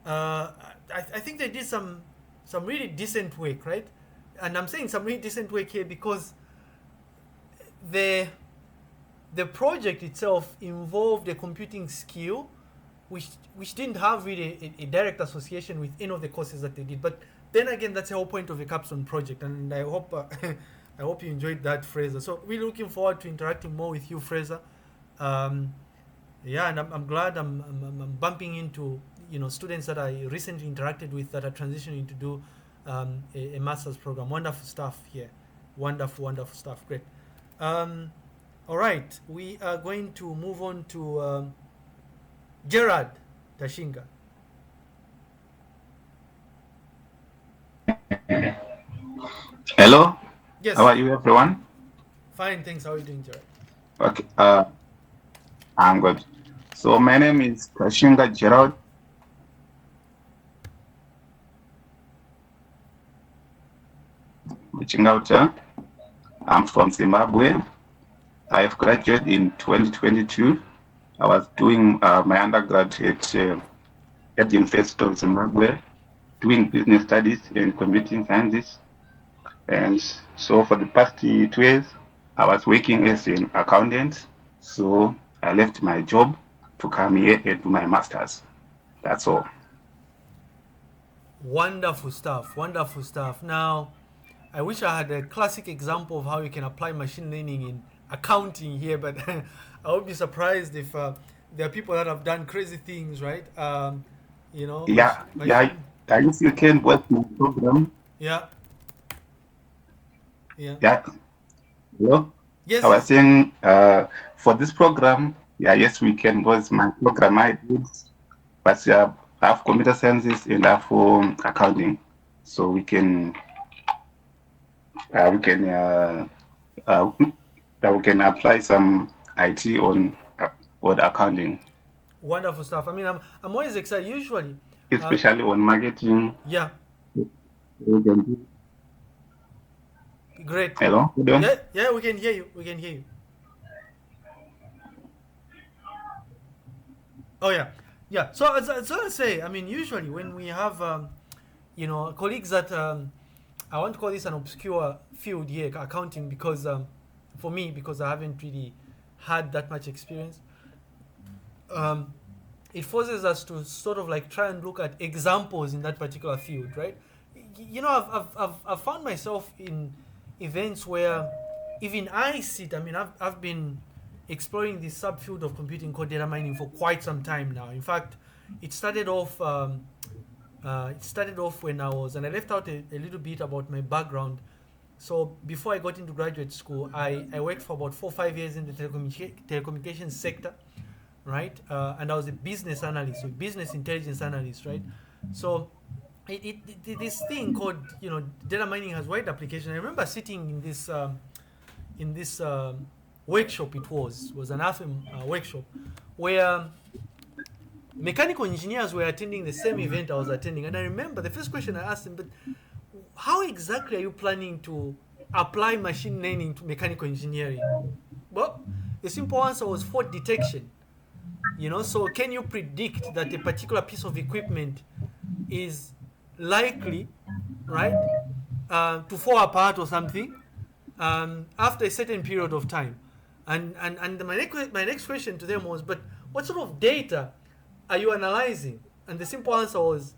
I think they did some really decent work, right? And I'm saying some really decent work here because the project itself involved a computing skill which didn't have really a direct association with any of the courses that they did. But then again, that's the whole point of a capstone project, and I hope I hope you enjoyed that, Fraser. So really looking forward to interacting more with you, Fraser. Yeah, and I'm glad I'm bumping into students that I recently interacted with that are transitioning to do a master's program. Wonderful stuff here. Wonderful stuff. Great. All right, we are going to move on to Gerard Tashinga. Hello. Yes. How are you, everyone? Fine, thanks. How are you doing, Gerard? Okay. I'm good. So my name is Tashinga Gerard. Reaching out. I'm from Zimbabwe. I've graduated in 2022. I was doing my undergraduate at the University of Zimbabwe, doing business studies and computing sciences. And so for the past 2 years, I was working as an accountant. So I left my job to come here and do my master's. That's all. Wonderful stuff. Wonderful stuff. Now, I wish I had a classic example of how you can apply machine learning in accounting here, but I would be surprised if there are people that have done crazy things, right? Yeah, I guess you can work my program. Yeah. Hello? Yes. I was saying for this program, Yeah, yes, we can, because my program I did, but I have computer sciences and I have accounting, so we can we can apply some IT on accounting, Wonderful stuff. I mean, I'm always excited. Usually, especially on marketing. yeah, We can do- great. Hello, hold on. Yeah, we can hear you. We can hear you. Oh yeah, yeah. So as I say, I mean, usually when we have colleagues that I want to call this an obscure field here, accounting, because for me, because I haven't really had that much experience, um, it forces us to sort of like try and look at examples in that particular field, right? I've found myself in events where even I sit. I mean, I've been exploring this subfield of computing called data mining for quite some time now. In fact, it started off. It started off when I was, and I left out a little bit about my background. So before I got into graduate school, I worked for about 4 or 5 years in the telecommunications sector, right? And I was a business analyst, so business intelligence analyst, right? So this thing called data mining has wide application. I remember sitting in this workshop. It was an AFM workshop where mechanical engineers were attending the same event I was attending, and I remember the first question I asked them, but how exactly are you planning to apply machine learning to mechanical engineering? Well, the simple answer was fault detection. So can you predict that a particular piece of equipment is likely, right, to fall apart or something after a certain period of time? And my next question to them was, but what sort of data are you analyzing? And the simple answer was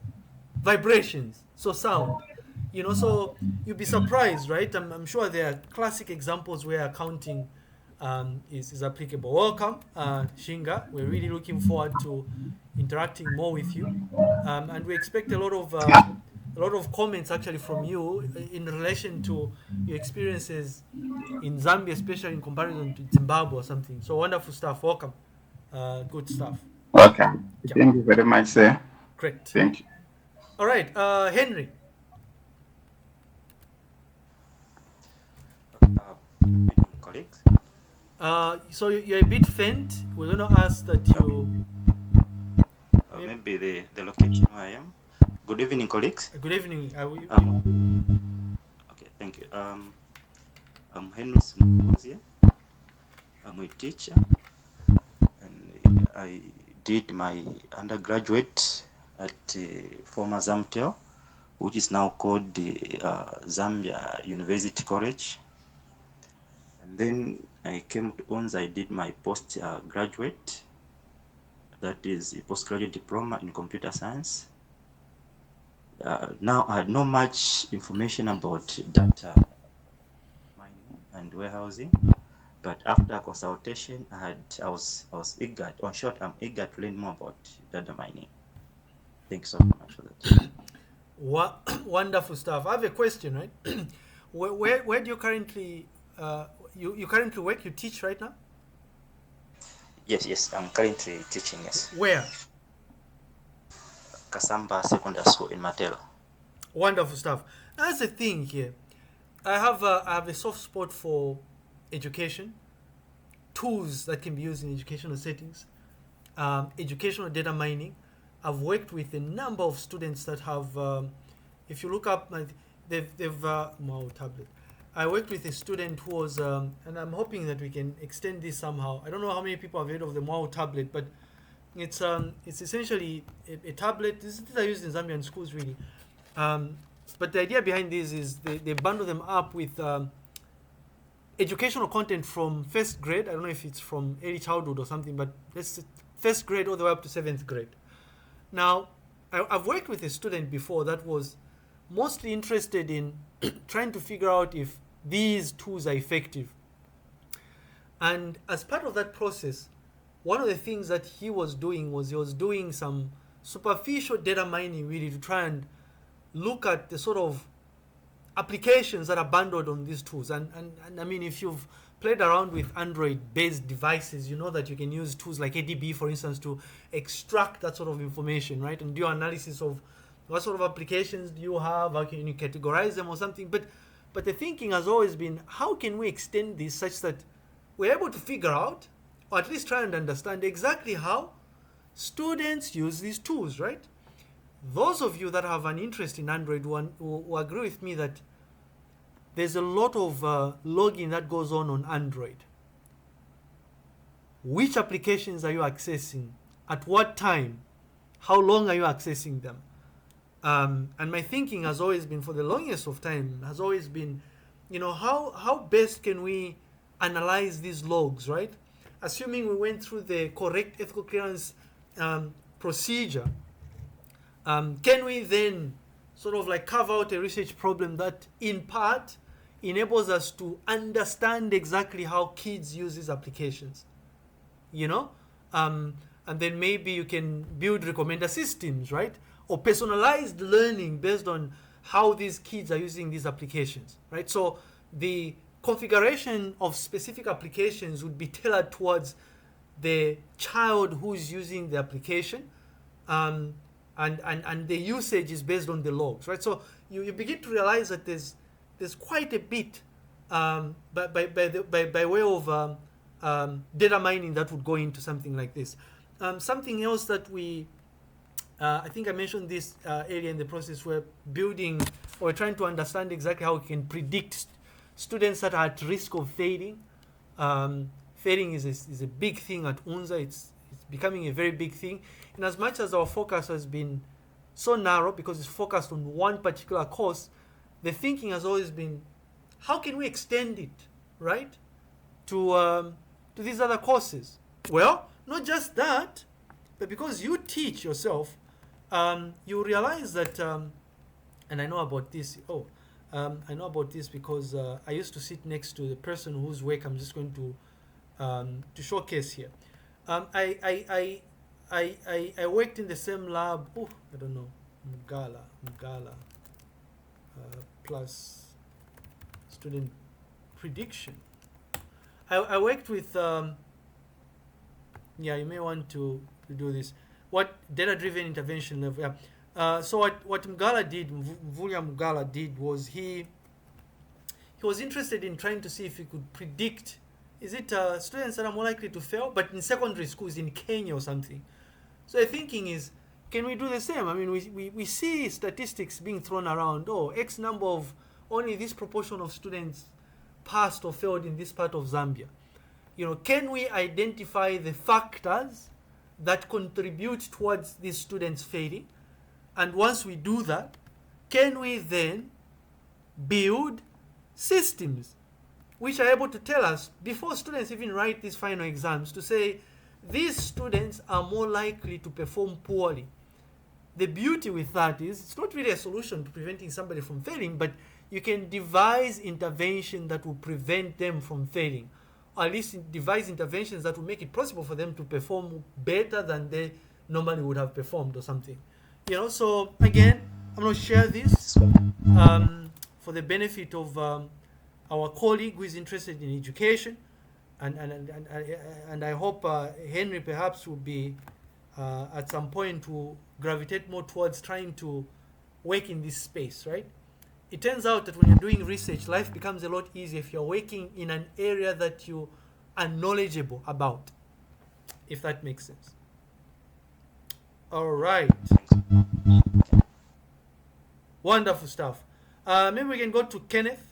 vibrations, so sound. So you'd be surprised, right? I'm sure there are classic examples where accounting is applicable. Welcome, Shinga. We're really looking forward to interacting more with you, and we expect a lot of comments actually from you in relation to your experiences in Zambia, especially in comparison to Zimbabwe or something. So wonderful stuff. Welcome. Good stuff. Okay. Yeah. Thank you very much, sir. Great. Thank you. All right, Henry. Colleagues. So you're a bit faint. We're going to ask that you. Maybe the location where I am. Good evening, colleagues. Good evening. Okay, thank you. I'm Henry Smuzi. I'm a teacher, and I did my undergraduate at former Zamtel, which is now called the Zambia University College. And then I came to ONS. I did my postgraduate, that is a postgraduate diploma in computer science. Now I know much information about data mining and warehousing, but after consultation, I was eager. On short, I'm eager to learn more about data mining. Thanks so much for that. Wonderful stuff. I have a question, right? where do you currently you currently work? You teach right now? Yes, I'm currently teaching. Yes. Where? Kasamba Secondary School in Matelo. Wonderful stuff. That's the thing here. I have a soft spot for education, tools that can be used in educational settings, educational data mining. I've worked with a number of students that have, if you look up, they've Wow tablet. I worked with a student who was, and I'm hoping that we can extend this somehow. I don't know how many people have heard of the Wow tablet, but it's essentially a tablet. These are used in Zambian schools, really. But the idea behind this is they bundle them up with educational content from first grade. I don't know if it's from early childhood or something, but let's first grade all the way up to 7th grade. Now, I've worked with a student before that was mostly interested in trying to figure out if these tools are effective. And as part of that process, one of the things that he was doing was he was doing some superficial data mining, really, to try and look at the sort of applications that are bundled on these tools. And I mean, if you've played around with Android-based devices, you know that you can use tools like ADB, for instance, to extract that sort of information, right? And do analysis of what sort of applications do you have, how can you categorize them or something. But the thinking has always been, how can we extend this such that we're able to figure out, or at least try and understand exactly how students use these tools, right? Those of you that have an interest in Android will agree with me that there's a lot of logging that goes on Android. Which applications are you accessing? At what time? How long are you accessing them? And my thinking has always been, for the longest of time, has always been, you know, how best can we analyze these logs, right? Assuming we went through the correct ethical clearance procedure, can we then sort of like carve out a research problem that in part enables us to understand exactly how kids use these applications, you know? And then maybe you can build recommender systems, right? Or personalized learning based on how these kids are using these applications, right? So the configuration of specific applications would be tailored towards the child who's using the application, and the usage is based on the logs, right? So you begin to realize that there's quite a bit by way of data mining that would go into something like this. Something else that we I think I mentioned this earlier in the process. We're building, or we're trying to understand exactly how we can predict students that are at risk of failing. Failing is a big thing at UNZA. It's becoming a very big thing. In as much as our focus has been so narrow because it's focused on one particular course, the thinking has always been, how can we extend it, right, to these other courses? Well, not just that, but because you teach yourself, you realize that, and I know about this. I know about this because I used to sit next to the person whose work I'm just going to showcase here. I worked in the same lab. I don't know, Mugala, plus student prediction. I worked with. Yeah, you may want to do this. What data-driven intervention level? Yeah. So what Mugala did, Mvulia Mugala did, was he was interested in trying to see if he could predict, is it students that are more likely to fail, but in secondary schools in Kenya or something. So the thinking is, can we do the same? I mean, we see statistics being thrown around. X number of, only this proportion of students passed or failed in this part of Zambia. You know, can we identify the factors that contribute towards these students failing? And once we do that, can we then build systems which are able to tell us, before students even write these final exams, to say, these students are more likely to perform poorly. The beauty with that is, it's not really a solution to preventing somebody from failing, but you can devise intervention that will prevent them from failing, or at least devise interventions that will make it possible for them to perform better than they normally would have performed or something. You know, so again, I'm going to share this for the benefit of our colleague who is interested in education, and I hope Henry perhaps will be at some point to gravitate more towards trying to work in this space, right? It turns out that when you're doing research, life becomes a lot easier if you're working in an area that you are knowledgeable about, if that makes sense. All right. Wonderful stuff. Maybe we can go to Kenneth.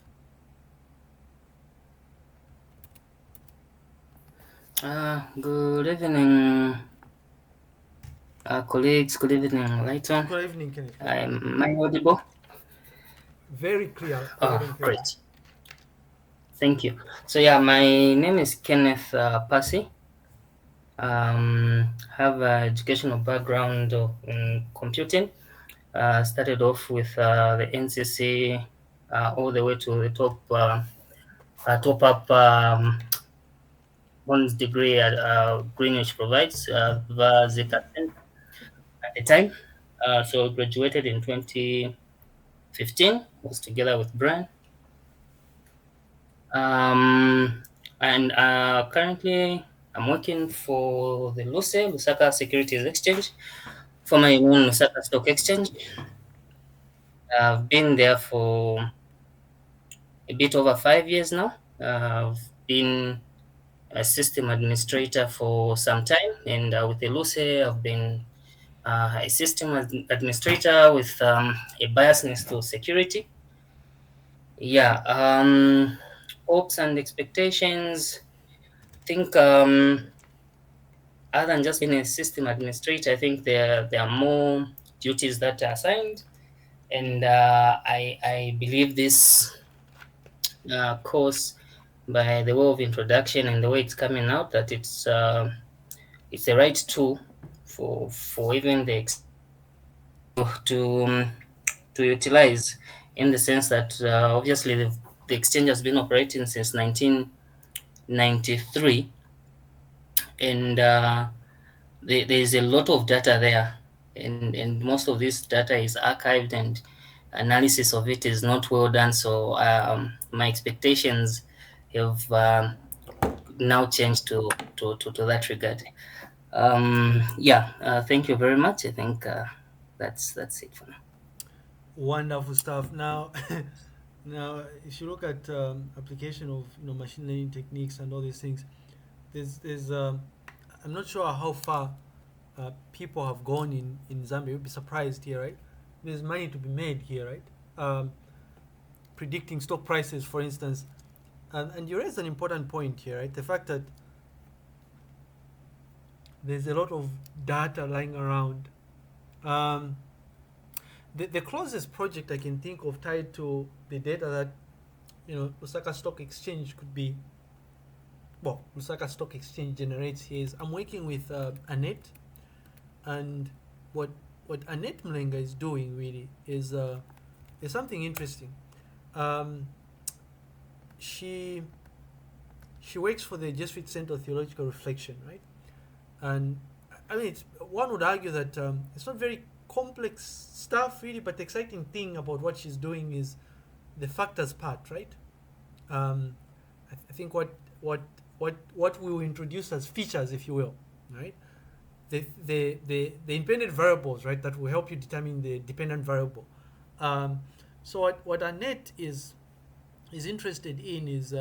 Good evening, colleagues. Good evening, Lighton. Good evening, Kenneth. Am I audible? Very clear. Great. Thank you. So yeah, my name is Kenneth Passy. Have an educational background in computing. Started off with the NCC all the way to the top up bonus degree at Greenwich provides via Zeta at the time. So graduated in 2015, was together with Brian. And currently, I'm working for the Lusaka Securities Exchange, formerly known Lusaka Stock Exchange. I've been there for a bit over 5 years now. I've been a system administrator for some time, and with the Luce, I've been a system administrator with a biasness to security. Yeah, hopes and expectations. I think other than just being a system administrator, I think there are more duties that are assigned, and I believe this course, by the way of introduction and the way it's coming out, that it's the right tool for even the to utilize, in the sense that obviously the exchange has been operating since 1993, and there's a lot of data there, and most of this data is archived, and analysis of it is not well done. So my expectations have now changed to that regard. Thank you very much. I think that's it for now. Wonderful stuff. Now, now if you look at application of machine learning techniques and all these things, there's I'm not sure how far people have gone in Zambia. You'll be surprised here, right? There's money to be made here, right? Predicting stock prices, for instance, and you raise an important point here, right? The fact that there's a lot of data lying around. The closest project I can think of tied to the data that Lusaka Stock Exchange could be, well, Lusaka Stock Exchange generates here is I'm working with Annette, and what Annette Mlenga is doing really is something interesting. She works for the Jesuit Center of Theological Reflection, right? And I mean, one would argue that it's not very complex stuff really, but the exciting thing about what she's doing is the factors part, right? I think what we will introduce as features, if you will, right? The independent variables, right, that will help you determine the dependent variable. So what Annette is interested in is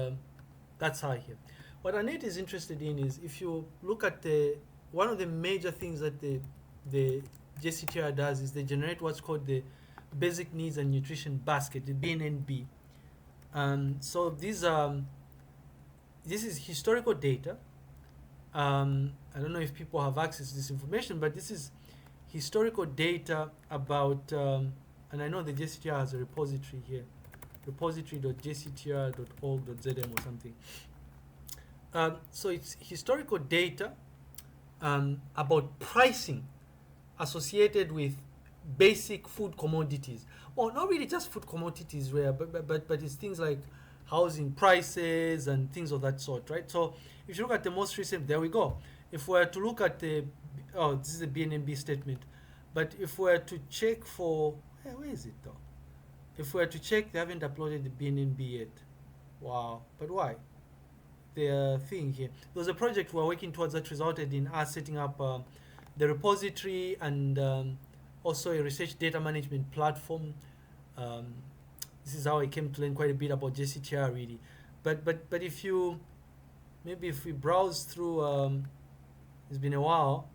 that's her here. What Annette is interested in is, if you look at one of the major things that the JCTR does is they generate what's called the Basic Needs and Nutrition Basket, the BNNB. So this is historical data. I don't know if people have access to this information, but this is historical data about, and I know the JCTR has a repository here, repository.jctr.org.zm or something. So it's historical data about pricing associated with basic food commodities. Well, not really just food commodities, but it's things like housing prices and things of that sort, right? So if you look at the most recent, there we go. If we were to look at this is the BNNB statement, but if we were to check for, where is it though? If we were to check, they haven't uploaded the BNNB yet. Wow, but why? The thing here, there was a project we're working towards that resulted in us setting up the repository and also a research data management platform. This is how I came to learn quite a bit about JCTR really. But if we browse through, it's been a while,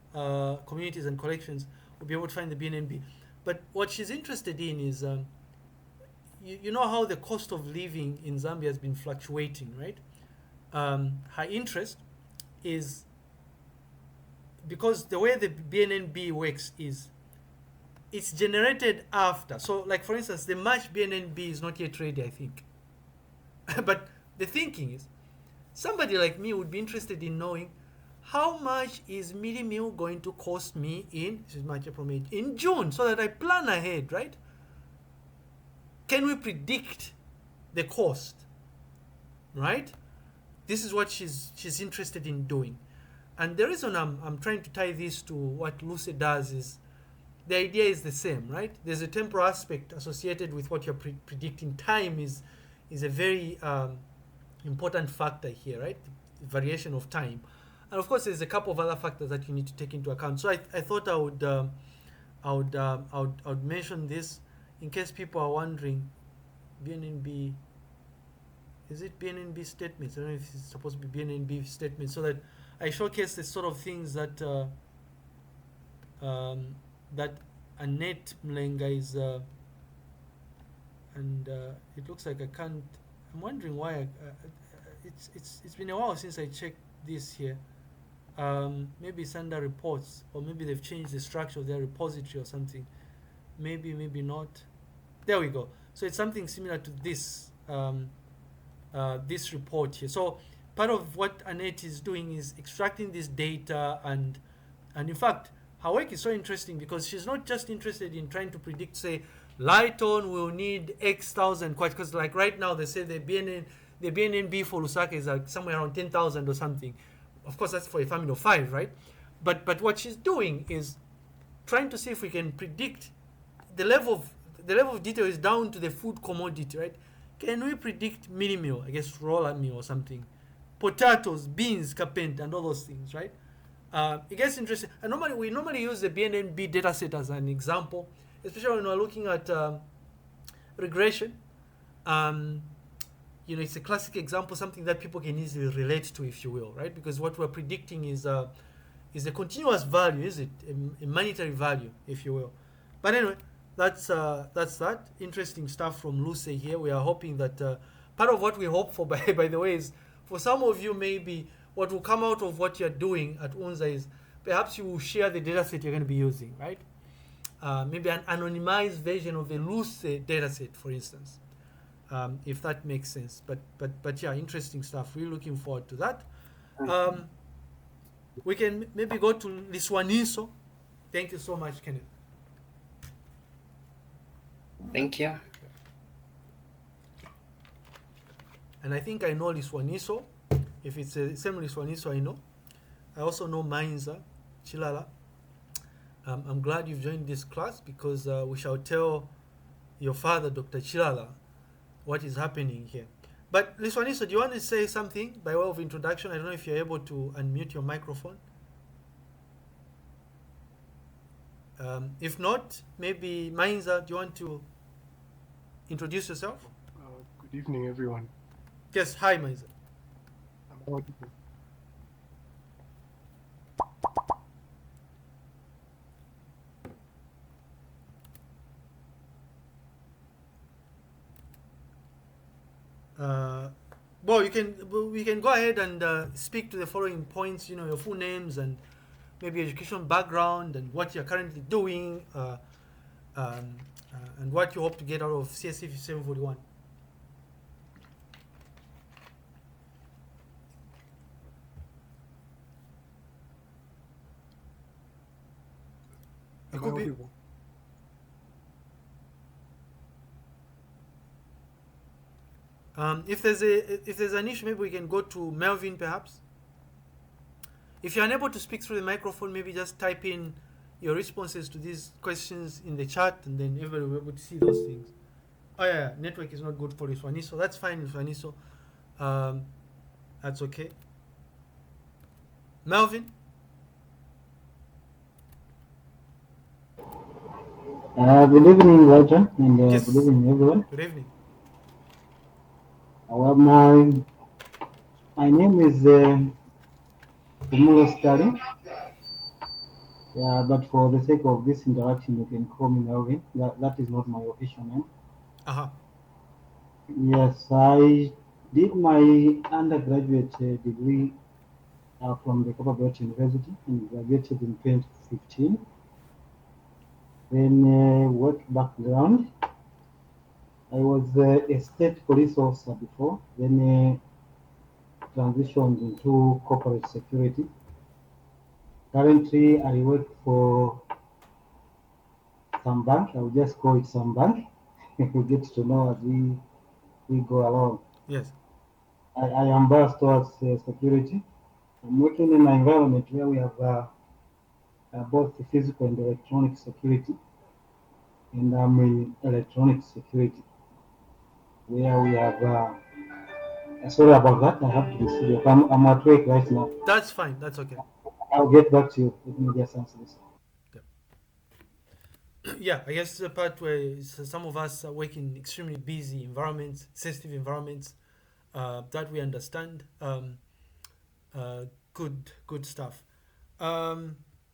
communities and collections, we'll be able to find the BNNB. But what she's interested in is, you know how the cost of living in Zambia has been fluctuating, right? Her interest is, because the way the BNNB works is it's generated after. So like for instance, the March BNNB is not yet ready, I think. But the thinking is, somebody like me would be interested in knowing how much is mealie meal going to cost me in, this is March, April, May, in June, so that I plan ahead, right? Can we predict the cost, right? This is what she's interested in doing. And the reason I'm trying to tie this to what Lucy does is, the idea is the same, right? There's a temporal aspect associated with what you're predicting. Time is a very important factor here, right? variation of time, and of course there's a couple of other factors that you need to take into account. So I thought I would mention this in case people are wondering. BNNB, is it BNNB statements? I don't know if it's supposed to be BNNB statements, so that I showcase the sort of things that that Annette Mlenga is, and it looks like I can't. I'm wondering why. It's been a while since I checked this here. Maybe it's under reports, or maybe they've changed the structure of their repository or something. Maybe not. There we go. So it's something similar to this this report here. So part of what Annette is doing is extracting this data, and in fact her work is so interesting because she's not just interested in trying to predict, say, Lighton will need X thousand quite, because like right now they say the BNNB for Lusaka is like somewhere around 10,000 or something. Of course that's for a family of 5, right? But what she's doing is trying to see if we can predict the level of detail is down to the food commodity, right? Can we predict mini meal, I guess roller meal or something, potatoes, beans, carpent, and all those things, right? It gets interesting. And we normally use the BNNB dataset as an example, especially when we're looking at regression. It's a classic example, something that people can easily relate to, if you will, right? Because what we're predicting is a continuous value, is it? A monetary value, if you will. But anyway, that's that. Interesting stuff from Lucy here. We are hoping that part of what we hope for, by the way, is for some of you, maybe what will come out of what you're doing at UNZA is perhaps you will share the dataset you're going to be using, right? Maybe an anonymized version of the Lucy dataset, for instance, if that makes sense. But yeah, interesting stuff. We're looking forward to that. We can maybe go to Liswaniso. Thank you so much, Kenneth. Thank you. And I think I know Liswaniso. If it's the same Liswaniso, I know. I also know Mainza Chilala. I'm glad you've joined this class because we shall tell your father, Dr. Chilala, what is happening here. But Liswaniso, do you want to say something by way of introduction? I don't know if you're able to unmute your microphone. If not, maybe Mainza, do you want to introduce yourself? Good evening, everyone. Yes, hi, Mainza. I'm audible. Well, we can go ahead and speak to the following points. Your full names and maybe education background and what you're currently doing, and what you hope to get out of CSC 741. It could be. If there's an issue, maybe we can go to Melvin, perhaps. If you're unable to speak through the microphone, maybe just type in your responses to these questions in the chat, and then everybody will be able to see those things. Oh yeah, network is not good for Liswaniso. That's fine, Liswaniso. That's okay. Melvin. Good evening, Roger, and Yes. good evening, everyone. Good evening. My name is Kumulo Sterling. But for the sake of this interaction, you can call me Melvin. That is not my official name. Uh-huh. Yes, I did my undergraduate degree from the Copperbelt University and graduated in 2015. Then work background. I was a state police officer before, then transitioned into corporate security. Currently, I work for some bank. I will just call it some bank. We get to know as we go along. Yes. I am biased towards security. I'm working in an environment where we have both physical and electronic security, and I'm in electronic security, where we have Sorry about that. I have to be serious. I'm at work right now. That's fine. That's okay. I'll get back to you. Let me just answer this. Yeah, I guess the part where some of us are working in extremely busy environments, sensitive environments, that we understand. Good stuff. I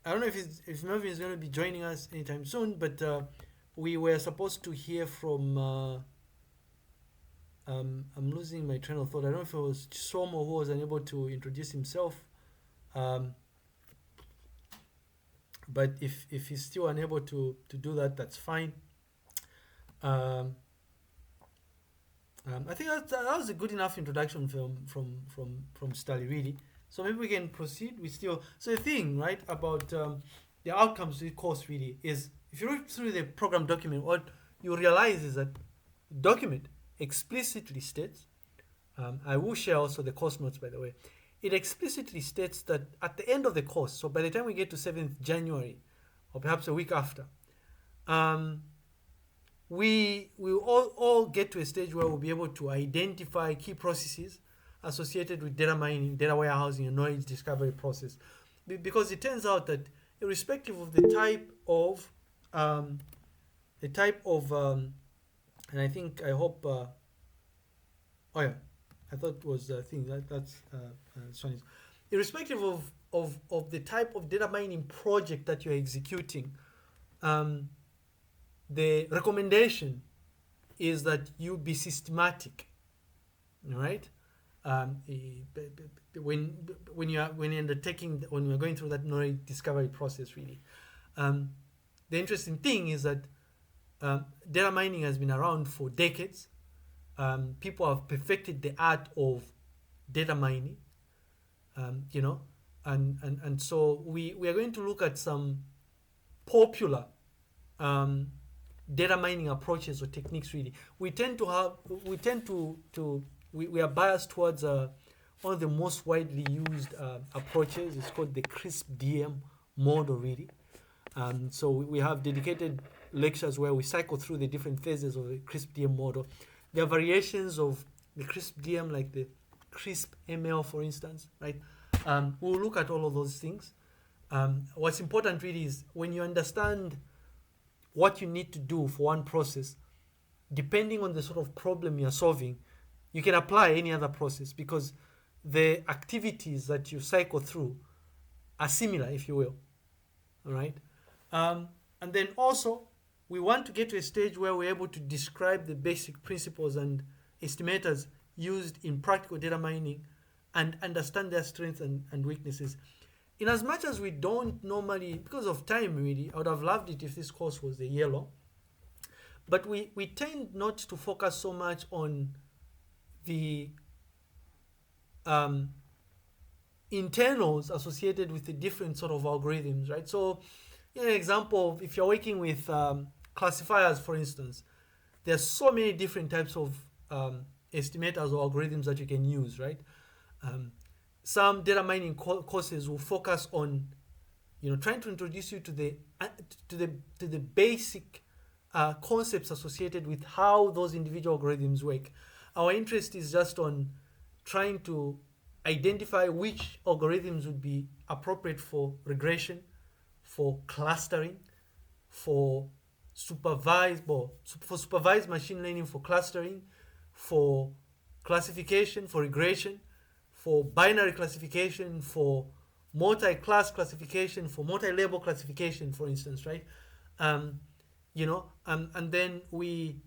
don't know if Melvin is going to be joining us anytime soon, but we were supposed to hear from. I'm losing my train of thought. I don't know if it was Somo who was unable to introduce himself. But if he's still unable to do that, that's fine. I think that was a good enough introduction from Stanley, really. So maybe we can proceed. So the thing, right, about the outcomes of the course really is, if you look through the program document, what you realize is that the document explicitly states, I will share also the course notes, by the way. It explicitly states that at the end of the course, so by the time we get to 7th January, or perhaps a week after, we will all get to a stage where we'll be able to identify key processes associated with data mining, data warehousing, and knowledge discovery process. Because it turns out that irrespective of the type of, and I hope, oh yeah, I thought it was a thing that's Sony's. Irrespective of the type of data mining project that you're executing, the recommendation is that you be systematic, right? When you're going through that knowledge discovery process, really. The interesting thing is that data mining has been around for decades. People have perfected the art of data mining, and so we are going to look at some popular data mining approaches or techniques. Really, we are biased towards one of the most widely used approaches. It's called the CRISP DM model, really. So we have dedicated lectures where we cycle through the different phases of the CRISP DM model. There are variations of the CRISP DM, like the CRISP ML, for instance, right? We'll look at all of those things. What's important really is when you understand what you need to do for one process, depending on the sort of problem you're solving, you can apply any other process because the activities that you cycle through are similar, if you will. All right? And then also, we want to get to a stage where we're able to describe the basic principles and estimators used in practical data mining and understand their strengths and weaknesses. In as much as we don't normally, because of time really, I would have loved it if this course was a year long, but we tend not to focus so much on the internals associated with the different sort of algorithms, right? So, an example, if you're working with classifiers, for instance, there's so many different types of estimators or algorithms that you can use, right? Some data mining courses will focus on, trying to introduce you to the basic concepts associated with how those individual algorithms work. Our interest is just on trying to identify which algorithms would be appropriate for regression, for clustering, for supervised machine learning, for clustering, for classification, for regression, for binary classification, for multi-class classification, for multi-label classification, for instance, right? And then we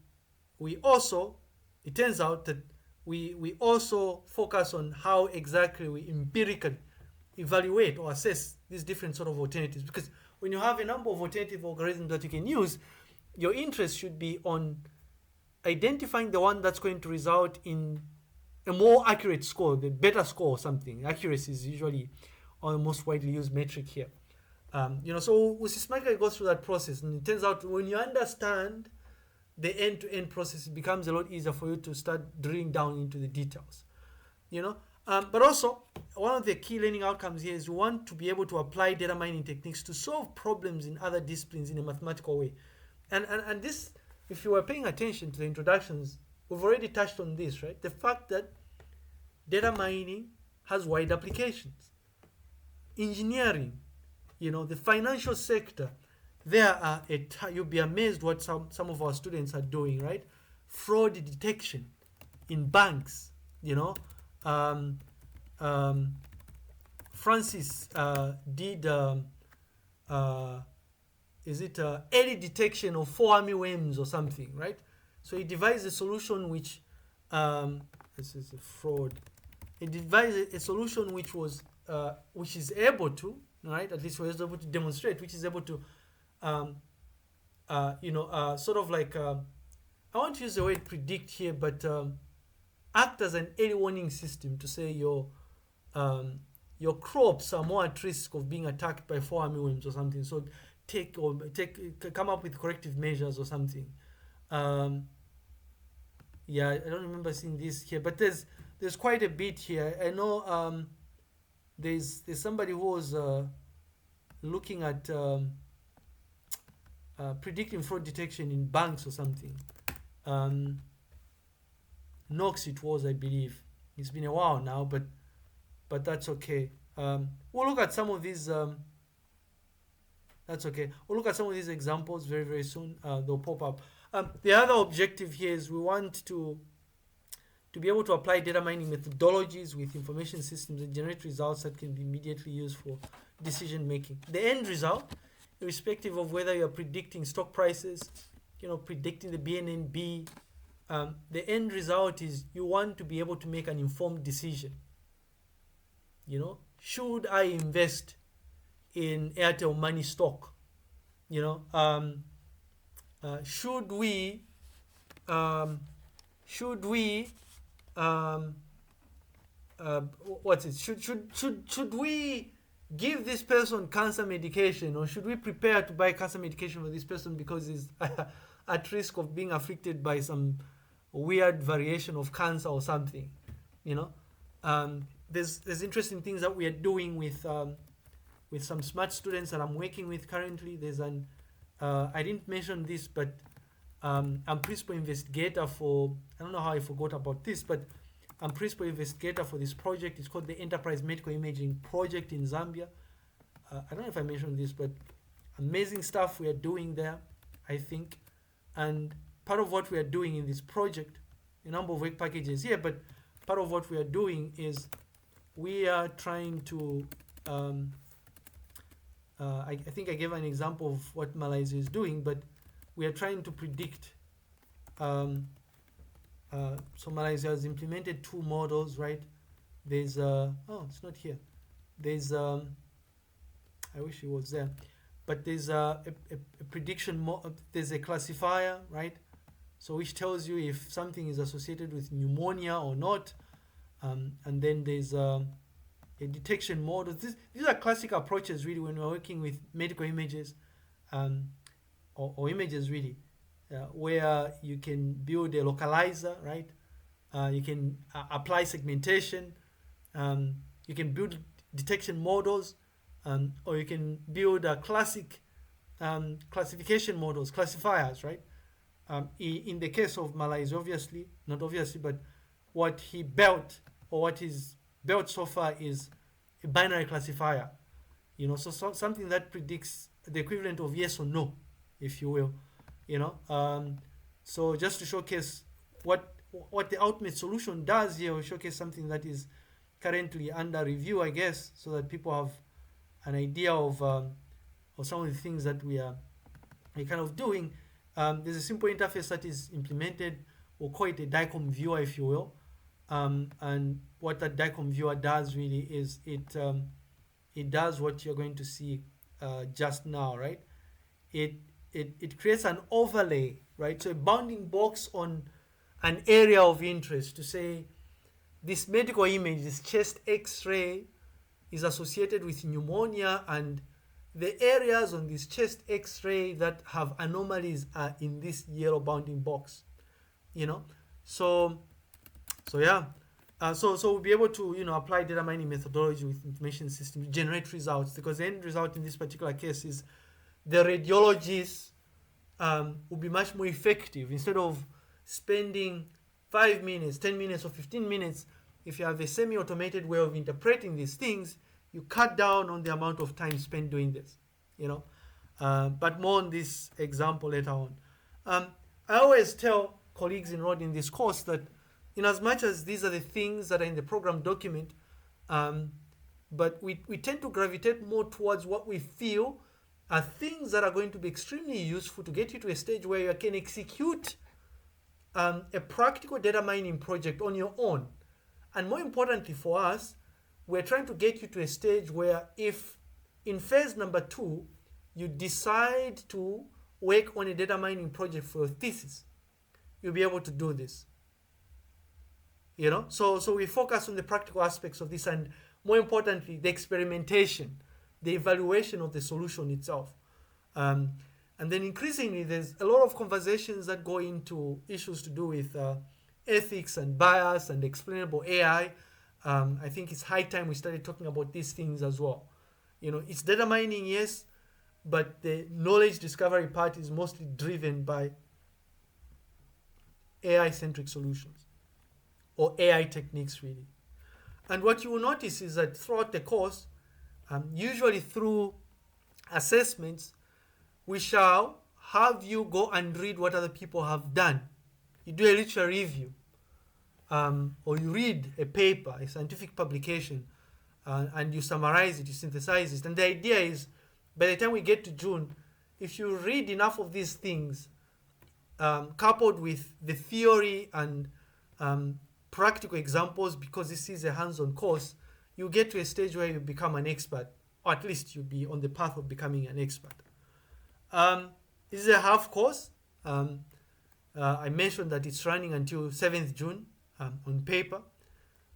also, it turns out that we also focus on how exactly we empirically evaluate or assess these different sort of alternatives, because when you have a number of alternative algorithms that you can use, your interest should be on identifying the one that's going to result in a more accurate score, the better score or something. Accuracy is usually the most widely used metric here. So we systematically go through that process, and it turns out when you understand the end-to-end process, it becomes a lot easier for you to start drilling down into the details. But also, one of the key learning outcomes here is you want to be able to apply data mining techniques to solve problems in other disciplines in a mathematical way. And this, if you were paying attention to the introductions, we've already touched on this, right? The fact that Data mining has wide applications. Engineering, the financial sector, there are you'll be amazed what some of our students are doing, right? Fraud detection in banks, um, um, Francis did early detection of 4-army worms or something, right? So he devised a solution which this is a fraud. He devised a solution which is able to, right? At least was able to demonstrate, which is able to, sort of like I won't use the word predict here, but act as an early warning system to say your crops are more at risk of being attacked by 4-army worms or something. So come up with corrective measures or something. Yeah, I don't remember seeing this here, but there's quite a bit here. I know there's somebody who was looking at predicting fraud detection in banks or something. Knox it was, I believe. It's been a while now, but that's okay. We'll look at some of these. That's okay. We'll look at some of these examples very, very soon. They'll pop up. The other objective here is we want to be able to apply data mining methodologies with information systems and generate results that can be immediately used for decision making. The end result, irrespective of whether you're predicting stock prices, predicting the BNNB, the end result is you want to be able to make an informed decision. Should I invest in Airtel Money stock? Should we should we give this person cancer medication, or should we prepare to buy cancer medication for this person because he's at risk of being afflicted by some weird variation of cancer or something? There's interesting things that we are doing with some smart students that I'm working with currently. There's an I didn't mention this, but I'm principal investigator for, I don't know how I forgot about this, but I'm principal investigator for this project. It's called the Enterprise Medical Imaging Project in Zambia. I don't know if I mentioned this, but amazing stuff we are doing there, I think. And part of what we are doing in this project, a number of work packages here, but part of what we are doing is we are trying to I think I gave an example of what Malaysia is doing, but we are trying to predict. So Malaysia has implemented 2 models, right? There's it's not here. There's I wish it was there, but there's a prediction. There's a classifier, right? So which tells you if something is associated with pneumonia or not, and then there's a detection model. These are classic approaches really when we're working with medical images, or images really, where you can build a localizer, right? You can apply segmentation. You can build detection models, or you can build a classic classification models, classifiers, right? In the case of Malaysia, obviously, not obviously, but what he built, or what is built so far, is a binary classifier. So something that predicts the equivalent of yes or no, if you will. So just to showcase what the ultimate solution does here, we showcase something that is currently under review, I guess, so that people have an idea of some of the things that we're kind of doing. There's a simple interface that is implemented. We'll call it a DICOM viewer, if you will. And what that DICOM viewer does really is it does what you're going to see just now, right? It creates an overlay, right? So a bounding box on an area of interest to say this medical image, this chest x-ray, is associated with pneumonia, and the areas on this chest x-ray that have anomalies are in this yellow bounding box. So yeah. So we'll be able to apply data mining methodology with information systems to generate results, because the end result in this particular case is the radiologists will be much more effective. Instead of spending 5 minutes, 10 minutes, or 15 minutes if you have a semi-automated way of interpreting these things, you cut down on the amount of time spent doing this, you know. But more on this example later on. I always tell colleagues enrolled in this course that in as much as these are the things that are in the program document, but we tend to gravitate more towards what we feel are things that are going to be extremely useful to get you to a stage where you can execute a practical data mining project on your own. And more importantly for us, we're trying to get you to a stage where if in phase number 2, you decide to work on a data mining project for your thesis, you'll be able to do this. You know, so we focus on the practical aspects of this, and more importantly, the experimentation, the evaluation of the solution itself. And then increasingly, there's a lot of conversations that go into issues to do with ethics and bias and explainable AI. I think it's high time we started talking about these things as well. You know, it's data mining, yes, but the knowledge discovery part is mostly driven by AI-centric solutions or AI techniques, really. And what you will notice is that throughout the course, usually through assessments, we shall have you go and read what other people have done. You do a literature review, or you read a paper, a scientific publication, and you summarize it, you synthesize it. And the idea is, by the time we get to June, if you read enough of these things, coupled with the theory and practical examples, because this is a hands-on course, you get to a stage where you become an expert, or at least you'll be on the path of becoming an expert. This is a half course. I mentioned that it's running until 7th June on paper.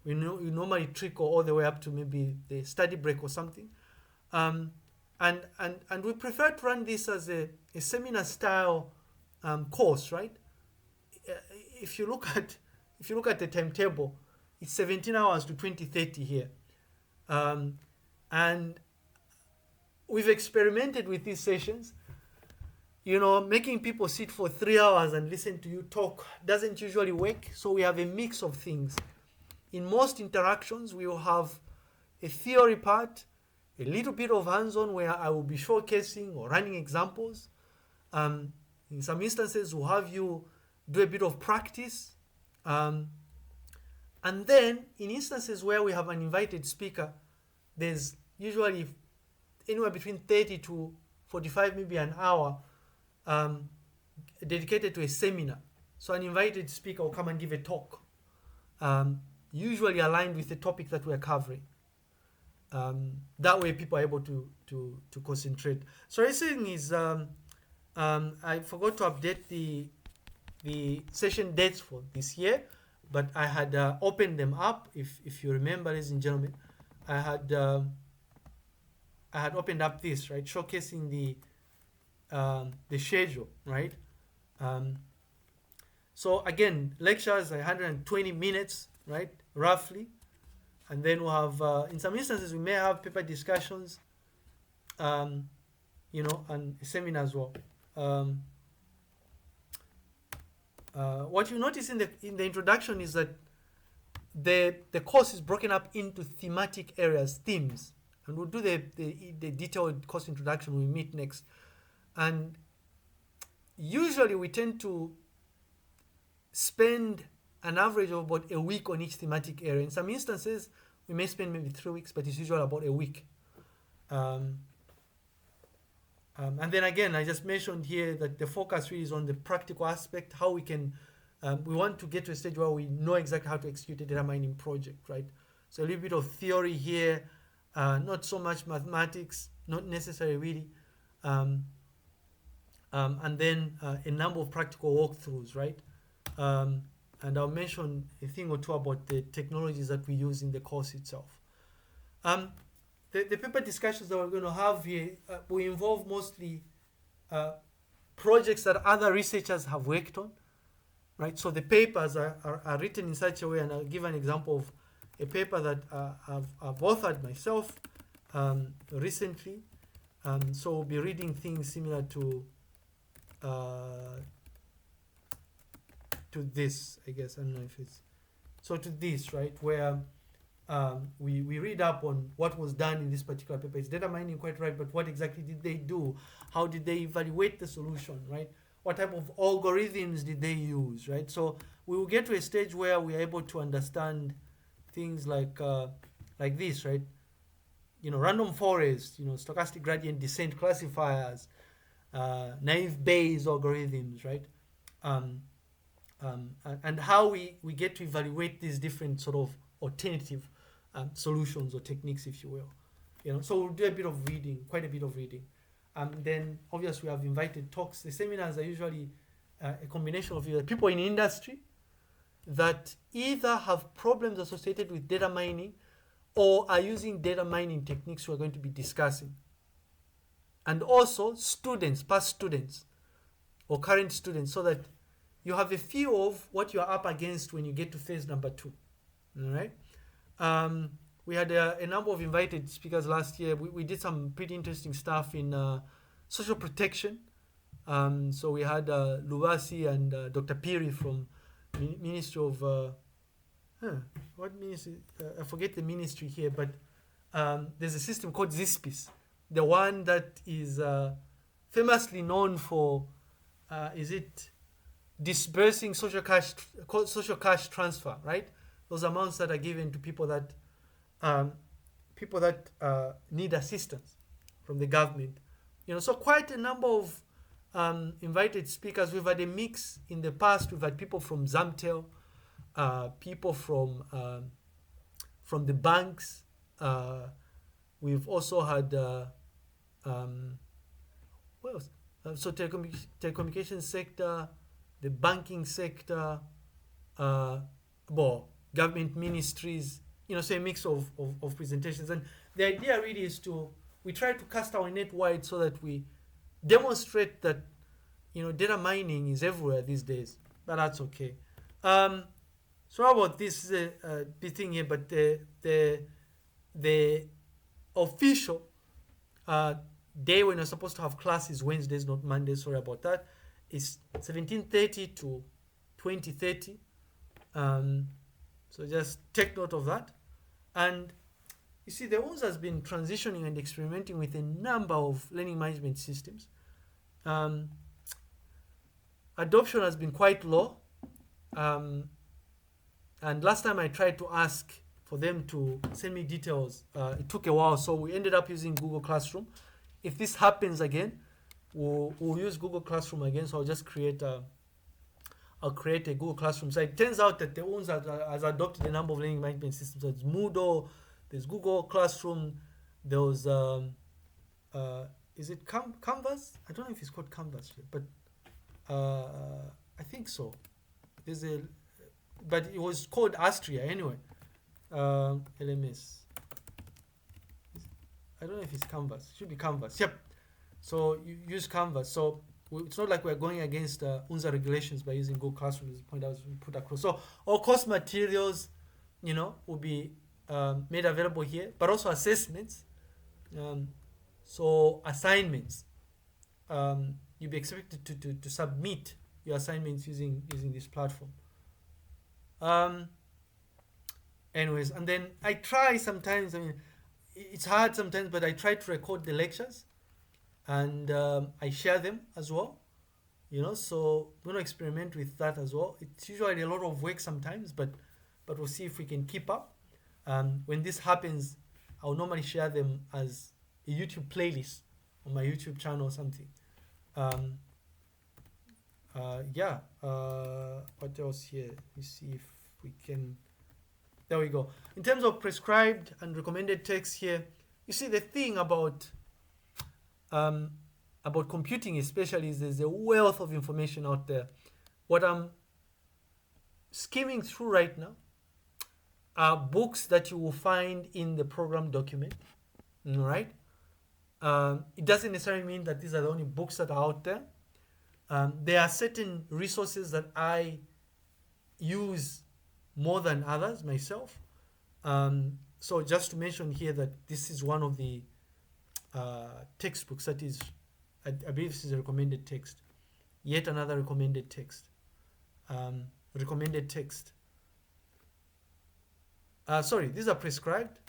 We normally trickle all the way up to maybe the study break or something. And we prefer to run this as a seminar style course, right? If you look at the timetable, it's 17 hours to 20:30 here. And we've experimented with these sessions. You know, making people sit for 3 hours and listen to you talk doesn't usually work. So we have a mix of things. In most interactions, we will have a theory part, a little bit of hands-on where I will be showcasing or running examples. In some instances, we'll have you do a bit of practice. And then in instances where we have an invited speaker, there's usually anywhere between 30 to 45, maybe an hour, dedicated to a seminar. So an invited speaker will come and give a talk, usually aligned with the topic that we're covering. That way people are able to concentrate. So the thing is, I forgot to update the session dates for this year, but I had opened them up. If you remember, ladies and gentlemen, I had opened up this, right, showcasing the schedule, right? So again, lectures are 120 minutes, right, roughly, and then we'll have in some instances we may have paper discussions, you know, and a seminar as well. What you notice in the introduction is that the course is broken up into thematic areas, themes, and we'll do the detailed course introduction when we meet next. And usually we tend to spend an average of about a week on each thematic area. In some instances, we may spend maybe 3 weeks, but it's usually about a week. And then again, I just mentioned here that the focus really is on the practical aspect, how we can, we want to get to a stage where we know exactly how to execute a data mining project, right? So a little bit of theory here, not so much mathematics, not necessarily really. And then a number of practical walkthroughs, right? And I'll mention a thing or two about the technologies that we use in the course itself. The paper discussions that we're going to have here will involve mostly projects that other researchers have worked on, right? So the papers are written in such a way, and I'll give an example of a paper that I've authored myself recently. So we'll be reading things similar to this, I guess. I don't know if it's... So to this, right, where we read up on what was done in this particular paper. Is data mining quite right? But what exactly did they do? How did they evaluate the solution, right? What type of algorithms did they use, right? So we will get to a stage where we are able to understand things like this, right? You know, random forest, you know, stochastic gradient descent classifiers, naive Bayes algorithms, right? And how we get to evaluate these different sort of alternative solutions or techniques, if you will. You know, so we'll do a bit of reading, quite a bit of reading. Then obviously we have invited talks. The seminars are usually a combination of either people in industry that either have problems associated with data mining or are using data mining techniques we're going to be discussing. And also students, past students or current students, so that you have a feel of what you are up against when you get to phase number 2. All right. We had a number of invited speakers last year. We did some pretty interesting stuff in social protection. So we had Lubasi and Dr. Piri from Ministry of what ministry? I forget the ministry here, but there's a system called ZISPIS, the one that is famously known for disbursing social cash transfer, right? Those amounts that are given to people that need assistance from the government. You know, so quite a number of invited speakers. We've had a mix in the past. We've had people from Zamtel, people from the banks. We've also had what else? So telecommunications sector, the banking sector, government ministries, you know, so a mix of presentations. And the idea really is we try to cast our net wide so that we demonstrate that, you know, data mining is everywhere these days, but that's okay. So how about this big thing here, but the official day when you're supposed to have class is Wednesdays, not Mondays. Sorry about that. It's 17:30 to 20:30. So just take note of that. And you see, the UNZA has been transitioning and experimenting with a number of learning management systems. Adoption has been quite low. And last time I tried to ask for them to send me details, it took a while. So we ended up using Google Classroom. If this happens again, we'll use Google Classroom again. So I'll just create a Google Classroom. So it turns out that the UNZA has adopted a number of learning management systems. There's Moodle, there's Google Classroom, there's is it Canvas? I don't know if it's called Canvas, but I think so. But it was called Astria anyway. LMS. I don't know if it's Canvas. It should be Canvas. Yep. So you use Canvas. So it's not like we're going against UNZA regulations by using Google Classroom, as the point I was put across. So all course materials, you know, will be made available here, but also assessments. So assignments, you'll be expected to submit your assignments using this platform. Anyways, and then I try sometimes, I mean, it's hard sometimes, but I try to record the lectures and I share them as well, you know, so we're going to experiment with that as well. It's usually a lot of work sometimes, but we'll see if we can keep up. When this happens, I'll normally share them as a YouTube playlist on my YouTube channel or something. What else here? Let me see if we can. There we go. In terms of prescribed and recommended text here, you see the thing about computing especially is there's a wealth of information out there. What I'm skimming through right now are books that you will find in the program document, right? It doesn't necessarily mean that these are the only books that are out there. There are certain resources that I use more than others myself. So just to mention here that this is one of the textbooks that is, I believe this is a recommended text. Yet another recommended text. Recommended text. sorry, these are prescribed,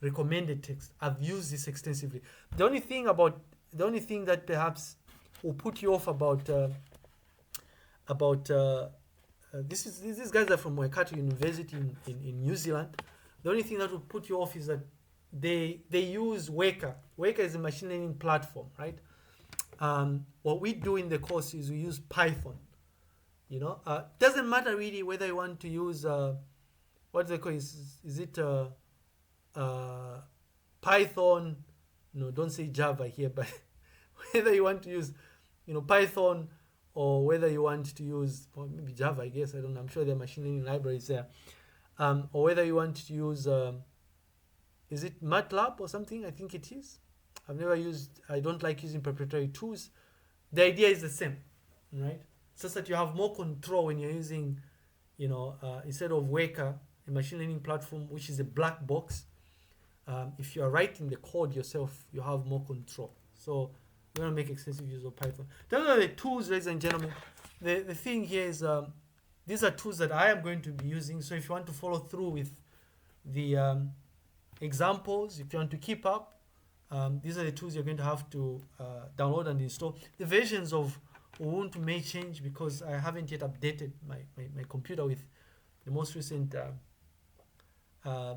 recommended text. I've used this extensively. The only thing that perhaps will put you off about these guys are from Waikato University in New Zealand. The only thing that will put you off is that they use Weka. Weka is a machine learning platform, right? What we do in the course is we use Python. Doesn't matter really whether you want to use what they call is it Python? No, don't say Java here, but whether you want to use Python, or whether you want to use maybe Java, I guess, I don't know, I'm sure there are machine learning libraries there, or whether you want to use is it MATLAB or something? I think it is. I don't like using proprietary tools. The idea is the same, right? It's just that you have more control when you're using, instead of Weka, a machine learning platform, which is a black box. If you are writing the code yourself, you have more control. So we're going to make extensive use of Python. Those are the tools, ladies and gentlemen. The thing here is these are tools that I am going to be using. So if you want to follow through with the examples, if you want to keep up, these are the tools you're going to have to download and install. The versions of Ubuntu may change because I haven't yet updated my computer with the most recent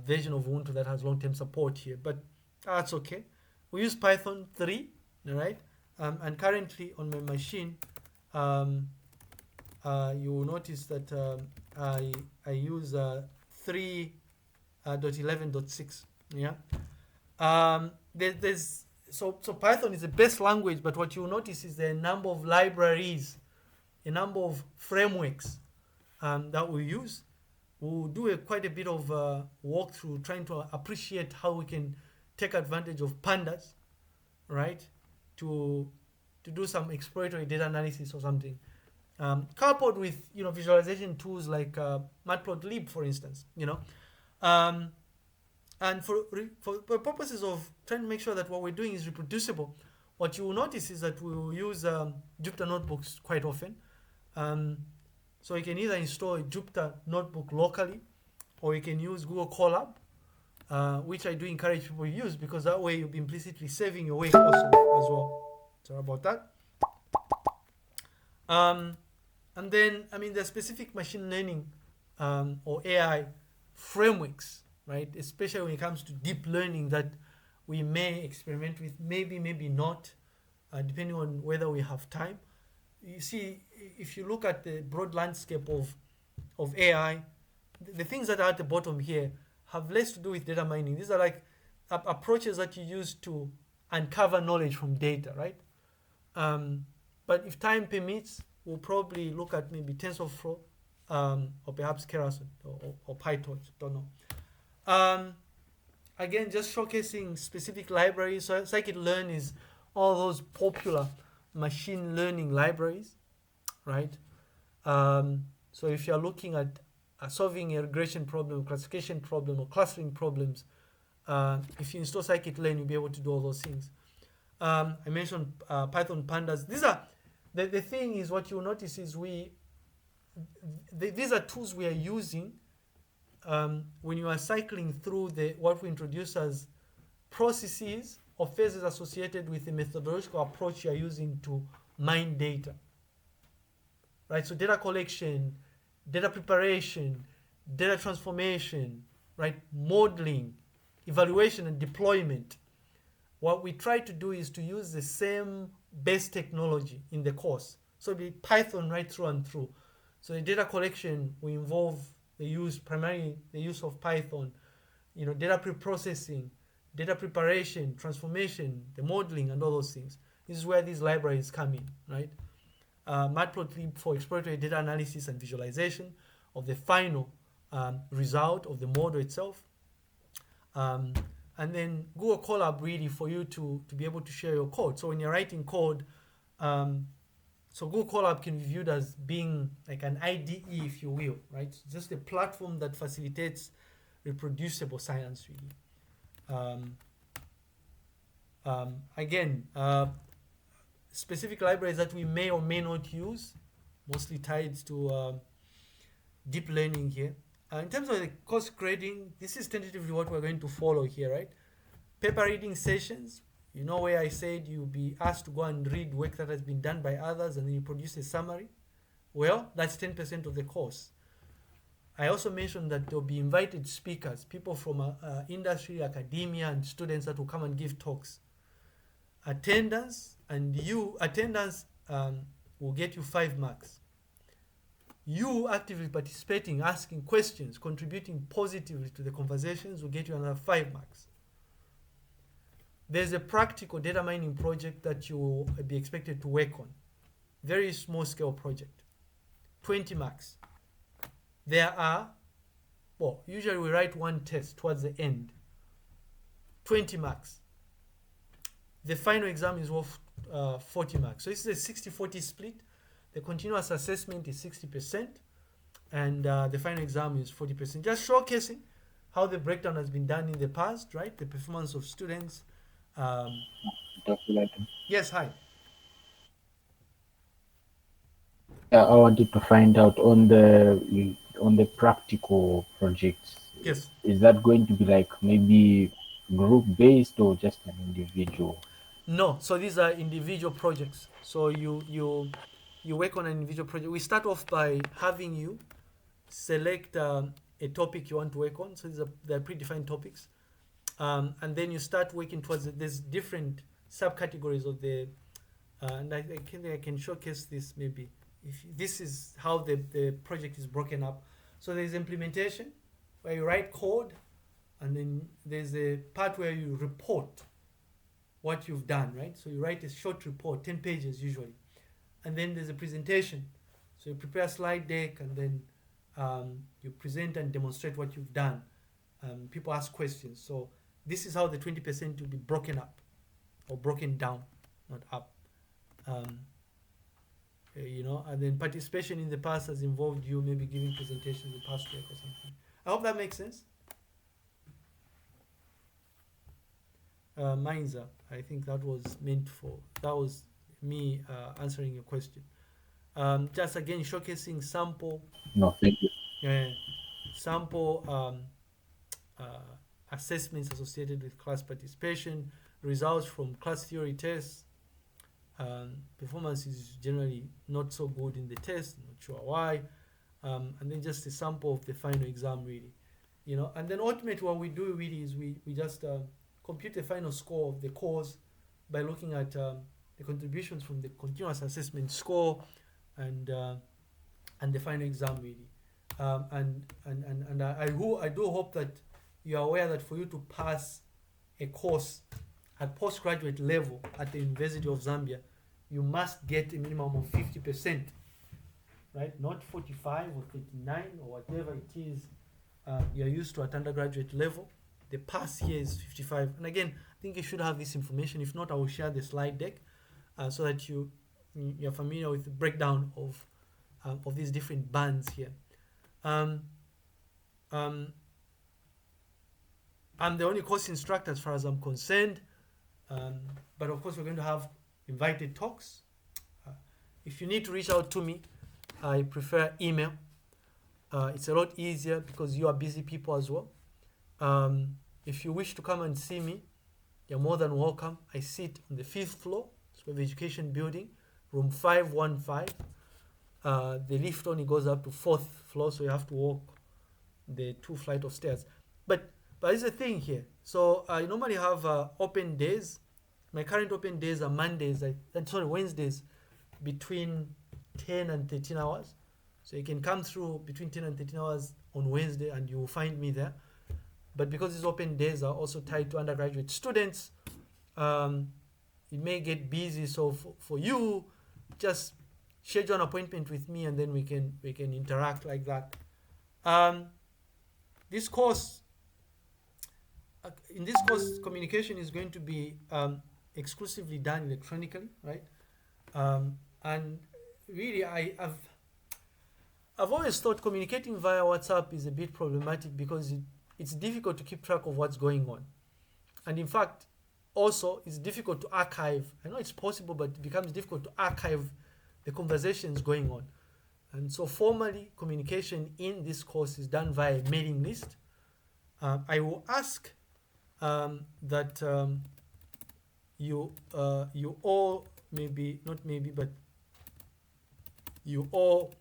version of Ubuntu that has long-term support here, but that's okay. We use Python 3, all right? And currently on my machine, you will notice that I use 3.11.6. Yeah. So Python is the best language, but what you will notice is the number of libraries, a number of frameworks that we use. We'll do quite a bit of walkthrough trying to appreciate how we can take advantage of pandas, right, to do some exploratory data analysis or something, coupled with visualization tools like matplotlib, for instance. And for purposes of trying to make sure that what we're doing is reproducible, what you will notice is that we will use Jupyter notebooks quite often. So you can either install a Jupyter notebook locally, or you can use Google Colab, which I do encourage people to use, because that way you'll be implicitly saving your work also as well. Sorry about that. And then, there's specific machine learning or AI frameworks, right? Especially when it comes to deep learning that we may experiment with, maybe not, depending on whether we have time. You see, if you look at the broad landscape of AI, the things that are at the bottom here have less to do with data mining. These are like approaches that you use to uncover knowledge from data, right? But if time permits, we'll probably look at maybe TensorFlow, or perhaps Keras or PyTorch, don't know. Again, just showcasing specific libraries. So scikit-learn is all those popular machine learning libraries, right? So if you're looking at solving a regression problem, classification problem, or clustering problems, if you install scikit-learn, you'll be able to do all those things. I mentioned Python pandas. These are the thing is, what you'll notice is these are tools we are using when you are cycling through what we introduce as processes or phases associated with the methodological approach you are using to mine data, right? So data collection, data preparation, data transformation, right? Modeling, evaluation, and deployment. What we try to do is to use the same base technology in the course. So it'll be Python right through and through. So the data collection will involve primarily the use of Python, data pre-processing, data preparation, transformation, the modeling, and all those things. This is where these libraries come in, right? Matplotlib for exploratory data analysis and visualization of the final result of the model itself. And then Google Colab really for you to be able to share your code. So when you're writing code, so Google Colab can be viewed as being like an IDE, if you will, right? It's just a platform that facilitates reproducible science, really. Again, specific libraries that we may or may not use, mostly tied to deep learning here. In terms of the course grading, this is tentatively what we're going to follow here, right? Paper reading sessions, you know, where I said you'll be asked to go and read work that has been done by others and then you produce a summary. Well, that's 10% of the course. I also mentioned that there'll be invited speakers, people from industry, academia, and students that will come and give talks. Attendance will get you 5 marks. You actively participating, asking questions, contributing positively to the conversations will get you another 5 marks. There's a practical data mining project that you will be expected to work on. Very small scale project. 20 marks. There are, well, usually we write one test towards the end. 20 marks. The final exam is worth 40 marks. So this is a 60-40 split. The continuous assessment is 60%, and the final exam is 40%. Just showcasing how the breakdown has been done in the past, right? The performance of students. Yes, hi. I wanted to find out on the practical projects. Yes. Is that going to be like maybe group based or just an individual? No, so these are individual projects. So you work on an individual project. We start off by having you select a topic you want to work on. So they're predefined topics, and then you start working towards it. There's different subcategories of the, and I can showcase this maybe. If this is how the project is broken up. So there's implementation where you write code, and then there's a part where you report what you've done, right? So you write a short report, 10 pages usually. And then there's a presentation. So you prepare a slide deck, and then you present and demonstrate what you've done. People ask questions. So this is how the 20% will be broken up or broken down, not up. You know, and then participation in the past has involved you maybe giving presentations in past work or something. I hope that makes sense. Mainza, I think that was me answering your question. Just again showcasing sample. No, thank you. Sample assessments associated with class participation, results from class theory tests. Performance is generally not so good in the test, not sure why. And then just a sample of the final exam really, you know. And then ultimately what we do really is we just compute the final score of the course by looking at the contributions from the continuous assessment score and the final exam really. And I do hope that you are aware that for you to pass a course at postgraduate level at the University of Zambia, you must get a minimum of 50%, right? Not 45 or 39 or whatever it is you're used to at undergraduate level. The pass here is 55. And again, I think you should have this information. If not, I will share the slide deck so that you're familiar with the breakdown of these different bands here. I'm the only course instructor as far as I'm concerned. But of course, we're going to have invited talks. If you need to reach out to me, I prefer email. It's a lot easier because you are busy people as well. If you wish to come and see me, you're more than welcome. I sit on the 5th floor, so the education building, room 515. The lift only goes up to 4th floor, so you have to walk the 2 flights of stairs. But there's a thing here. So I normally have open days. My current open days are Wednesdays between 10 and 13 hours. So you can come through between 10 and 13 hours on Wednesday and you will find me there. But because these open days are also tied to undergraduate students, it may get busy. So for you, just schedule an appointment with me and then we can interact like that. This course, in this course, communication is going to be exclusively done electronically, right? And really, I've always thought communicating via WhatsApp is a bit problematic because it's difficult to keep track of what's going on. And in fact, also, it's difficult to archive. I know it's possible, but it becomes difficult to archive the conversations going on. And so formally, communication in this course is done via mailing list. I will ask that you all but you all,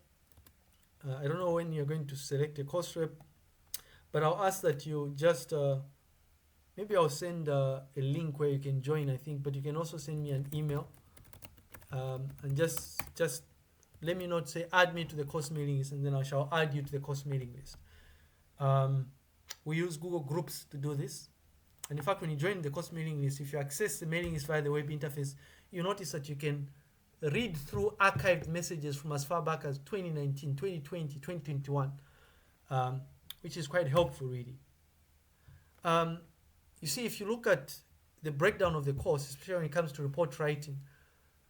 I don't know when you're going to select a course rep, but I'll ask that you just, maybe I'll send a link where you can join, I think, but you can also send me an email, and just let me not say add me to the course mailing list, and then I shall add you to the course mailing list. We use Google Groups to do this. And in fact, when you join the course mailing list, if you access the mailing list via the web interface, you notice that you can read through archived messages from as far back as 2019, 2020, 2021, which is quite helpful, really. You see, if you look at the breakdown of the course, especially when it comes to report writing,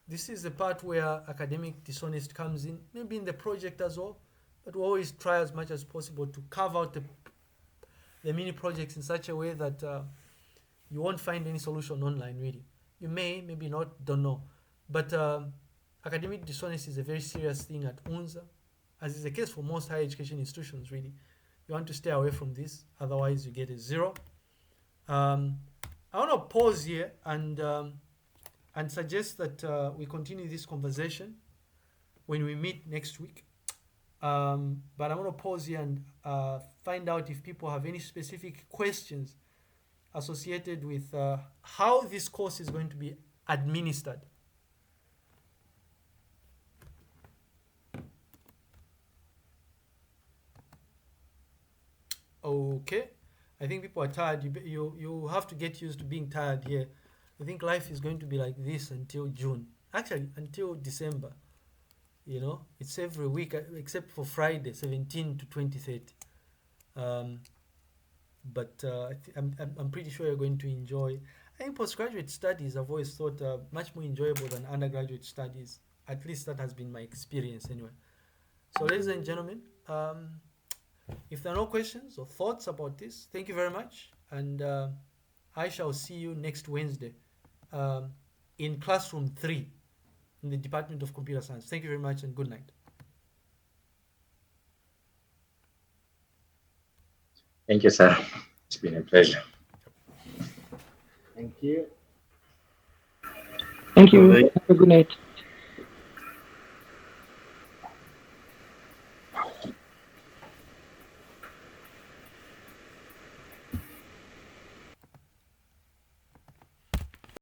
this is the part where academic dishonest comes in, maybe in the project as well, but we always try as much as possible to carve out the mini projects in such a way that you won't find any solution online, really. You may, maybe not, don't know. But academic dishonesty is a very serious thing at UNZA, as is the case for most higher education institutions, really. You want to stay away from this, otherwise you get a 0. I want to pause here and suggest that we continue this conversation when we meet next week. But I want to pause here and find out if people have any specific questions associated with how this course is going to be administered. Okay, I think people are tired. You have to get used to being tired here. I think life is going to be like this until June. Actually, until December. You know, it's every week except for Friday, 17 to 2030. But I'm pretty sure you're going to enjoy. I think postgraduate studies I've always thought much more enjoyable than undergraduate studies. At least that has been my experience anyway. So ladies and gentlemen, if there are no questions or thoughts about this, thank you very much. And I shall see you next Wednesday in classroom 3 in the Department of Computer Science. Thank you very much and good night. Thank you, sir. It's been a pleasure. Thank you. Thank you. Have a good night.